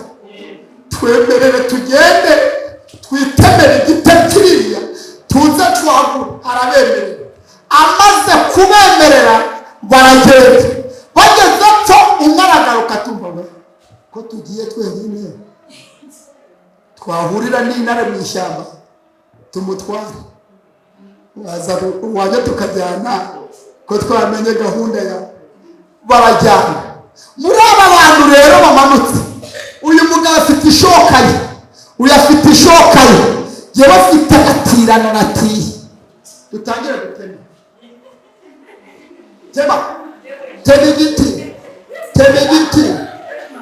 twemerere tugende twitemere igite kiriya tuze twagura arabemerera amaze kubemerera baragenda bageze pfo umwe aragaruka tumva ko tugiye twenyine twahurira n'intare mu ishyamba tumutware waza wajya tukajyana ko twamenye gahunda yawe barajyana muri aba bantu rero bamanutse uyu mugabo afite ishoka ye uyu afite ishoka ye yewe afite agatirano na tiye dutangire gutema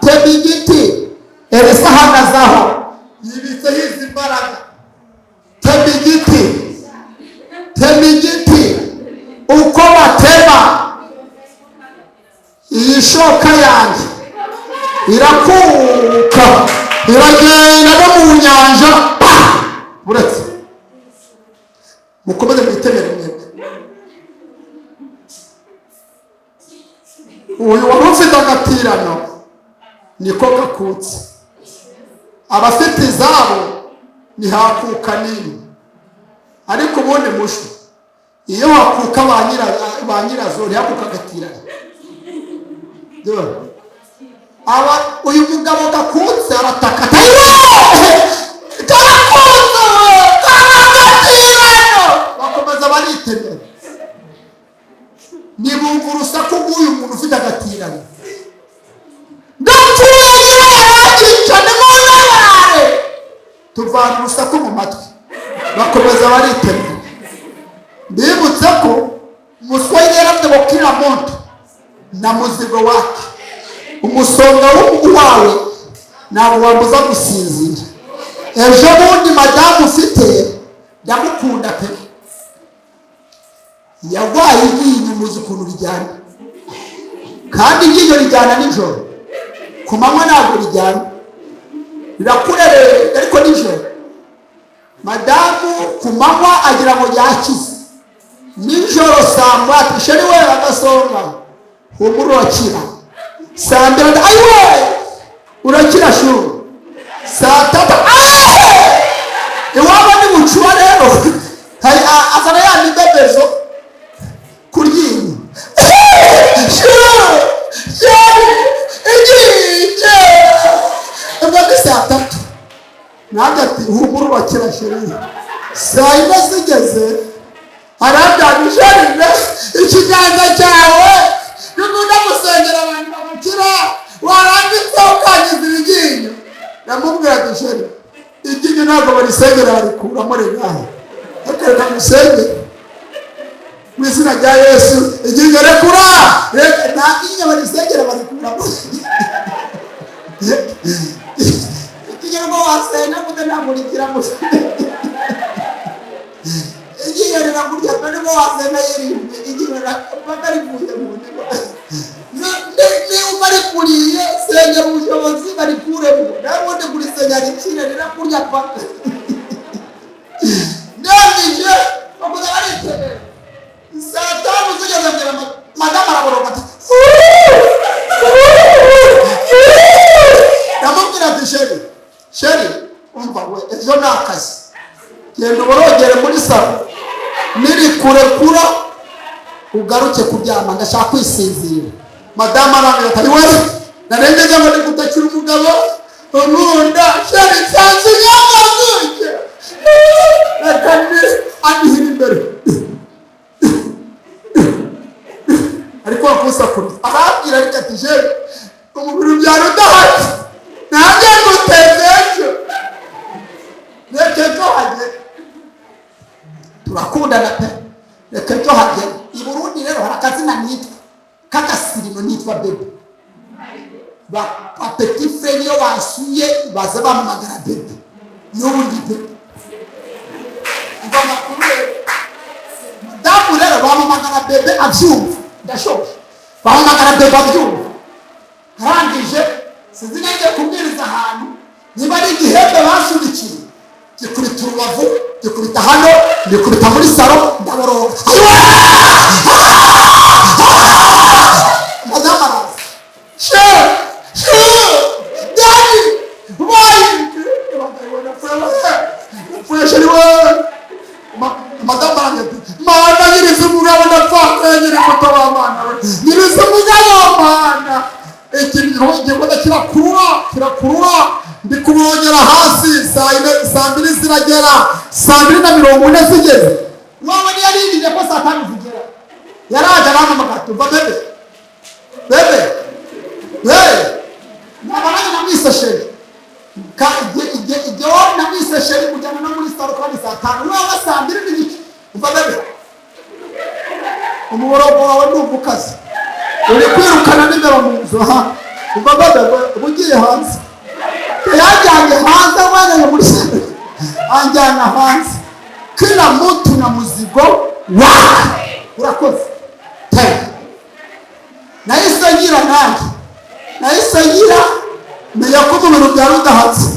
tema igiti Elisa ahagaze aho yibitseho izi mbaraga tema igiti uko batema iyi shoka yanjye irakuka iragenda no mu nyanja buretse mukomeze mwitemere mwebwe uyu wari ufite agatirano niko gakutse abafite izabo ntihakuka nini ariko ubundi mushwi iyo hakuka ba nyirazo ntihakuka agatirano uyu mugabo gakutse arataka bakomeza baritemera nibumva urusaku rw'uyu muntu ufite agatirano tuvana urusaku mu matwi bakomeza baritemera mbibutse ko umuswahili yarafite ngo kila muntu na muzigo wake umusonga wawe ntabwo wambuza gusinzira ejo bundi madamu ufite ndamukunda pe yarwaye iryinyo muzi ukuntu rijyana kandi iryinyo rijyana nijoro ku manywa ntabwo rijyana rirakurereye ariko nijoro madamu ku manywa agira ngo yakize nijoro saa mbiri sheri we agasonga humura urakira saa mbiri ayiwe urakira shuru saa tatu iwabo ni bucuba rero azana ya mibebezo kuryinyo shuru yari igiye mbona saa tatu nanjye ati humura urakira sheri saa yine zigeze arabyandije ikiganza cyawe dukunda gusengera abantu bagakira waranditse ukangiza iryinyo ndamubwira ati sheri iryinyo ntabwo barisengera barikuramo regahe reka musenge mu izina rya Yesu iryinyo rekura nta ryinyo barisengera barikuramo ikinyoro ngo wasenya kuko namurikira musa ikinyoro nakurya kandi ngo wasenya yirimbe ikinyoro bakari kuye mu ndimo ni umari kuriye senya ubushobozi bari kuremo nabundi kuri senya rikira rirakurya paka ndangije bakuza barikene saa 5 zigeze mbere madama araboroga ati namubwira ati sheri umva we ejo ni akazi genda uborogere muri salo niri kurekura ugaruke kuryama ndashaka kwisinzira madama arambwira ati wewe narengeje ngo ndigutakira umugabo unkunda sheri sanzu nyamaguke andihira imbere ariko wakusakura arabwira ariko ati sheri umubiri byaro udahari nanjye nguteze ejo reka ejo hagere turakundana pe reka ejo hagere i Burundi rero hari akazina nitwa k'agasirino nitwa bebe ba petit frère yo wasuye baza bamamagara bebe n'ubundi bebe ngoma kure damu rero bamamagara bebe abyumva ndashoboye bamamagara bebe abyumva harangije sinzinenge kubwiriza ahantu niba ari igihembe basubikiye gikubita urubavu gikubita hano gikubita muri salo ndaboroga madama daddy why madama mana nyiriza umugabo ndapfa nyiri kutoba mana nyiriza umugabo mana ikintu kirakurura ndikubonyera hasi saa 2 ziragera saa 2:40 zigeze wowe ni yarindije ko saa 5 zigera yaraje aramamagara tuva bebe nabana namwise sheri ka ige namwise sheri kujyana no muri salo kandi saa 5 wowe saa 2 n'igice uva bebe umuborogo wawe nduvukaze uri kwirukana n'indero mu nzu uva bebe ugiye hanze yajyanye hanze wajyanye muri salo anjyana hanze kila mtu na muzigo wake urakoze nahise ngira nanjye nahise ngira menya ko ibintu byari udahatse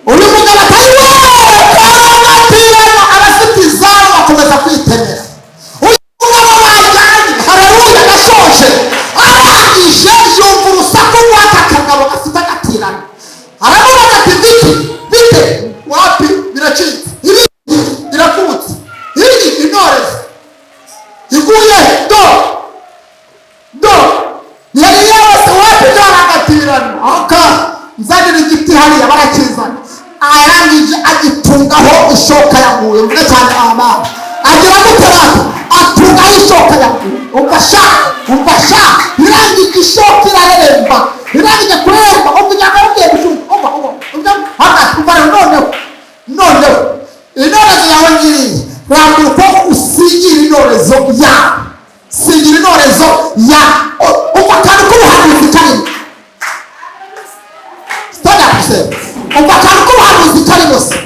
uri mugabo atari watirana abafite izabo bakomeza kwitemera uyu mugabo wajyanye haleluya ndashoje arangije yumva urusaku rw'aka kagabo gafite agatirano aramubaza ati bite wapi biracitse ibi birakubutse iri intoreze iguye do yari yose wapi byaragatirana aka nzanira igiti hariya barakizana arangije agitungaho ishoka yaguye mvuga cyane amana agira guterana atungaho ishoka yaguye umfasha irangije ishoka iraremba irangije kuremba umujyana ugiye gushuka noneho intorezo yawe ngiriye rambura uko usigira intorezo yawe sigira intorezo yawe umva kandi k'ubuhanuzi karimo stand up se umva kandi k'ubuhanuzi karimo se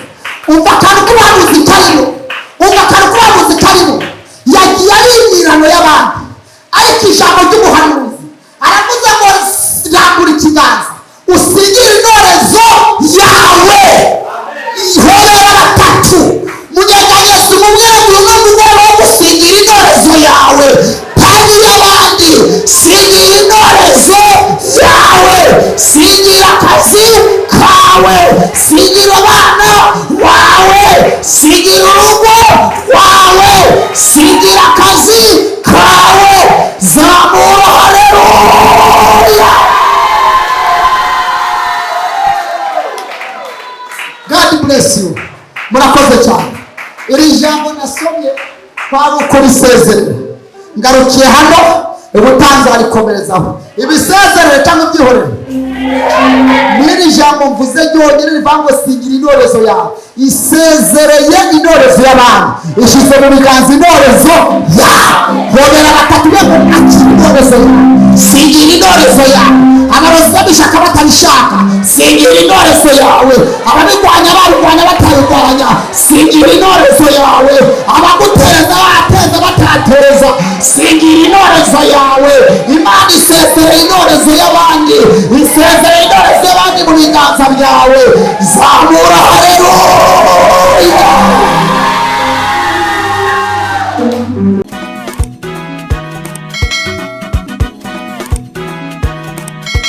umva kandi k'ubuhanuzi karimo umva kandi k'ubuhanuzi karimo yagiye ari imirano y'abandi ariko ijambo ry'ubuhanuzi aravuze ngo rambura ikiganza usigira intorezo yawe ihorera batatu munyeganyeza umubwira ngo uno mugore wo gusigira intorezo yawe kandi y'abandi sigira intorezo yawe sigira akazi kawe sigira abana wawe sigira urugo wawe sigira akazi kawe zamura haleluya. God bless you. Murakoze cyane. Iri jambo nasomye kwari uko bisezerere. Ngarukiye hano ubutanzi barikomerezaho. Ibisezerere cyangwa byihorere. Iri jambo ijambo mvuze ryonyine rivuga ngo singira intorezo yawe, isezereye intorezo y'abantu, ishyize mu biganza intorezo yawe. Bongera batatu be ngo akira intorezo yawe, singira intorezo yawe. Abarozi babishaka batabishaka, singira intorezo yawe. Ababirwanya barwanya batabirwanya, singira intorezo yawe. Abaguteza bateza batatereza, singira intorezo yawe. Imana isezereye intorezo y'abandi, isezereye intorezo y'abandi mu biganza byawe. Zamura haleluya.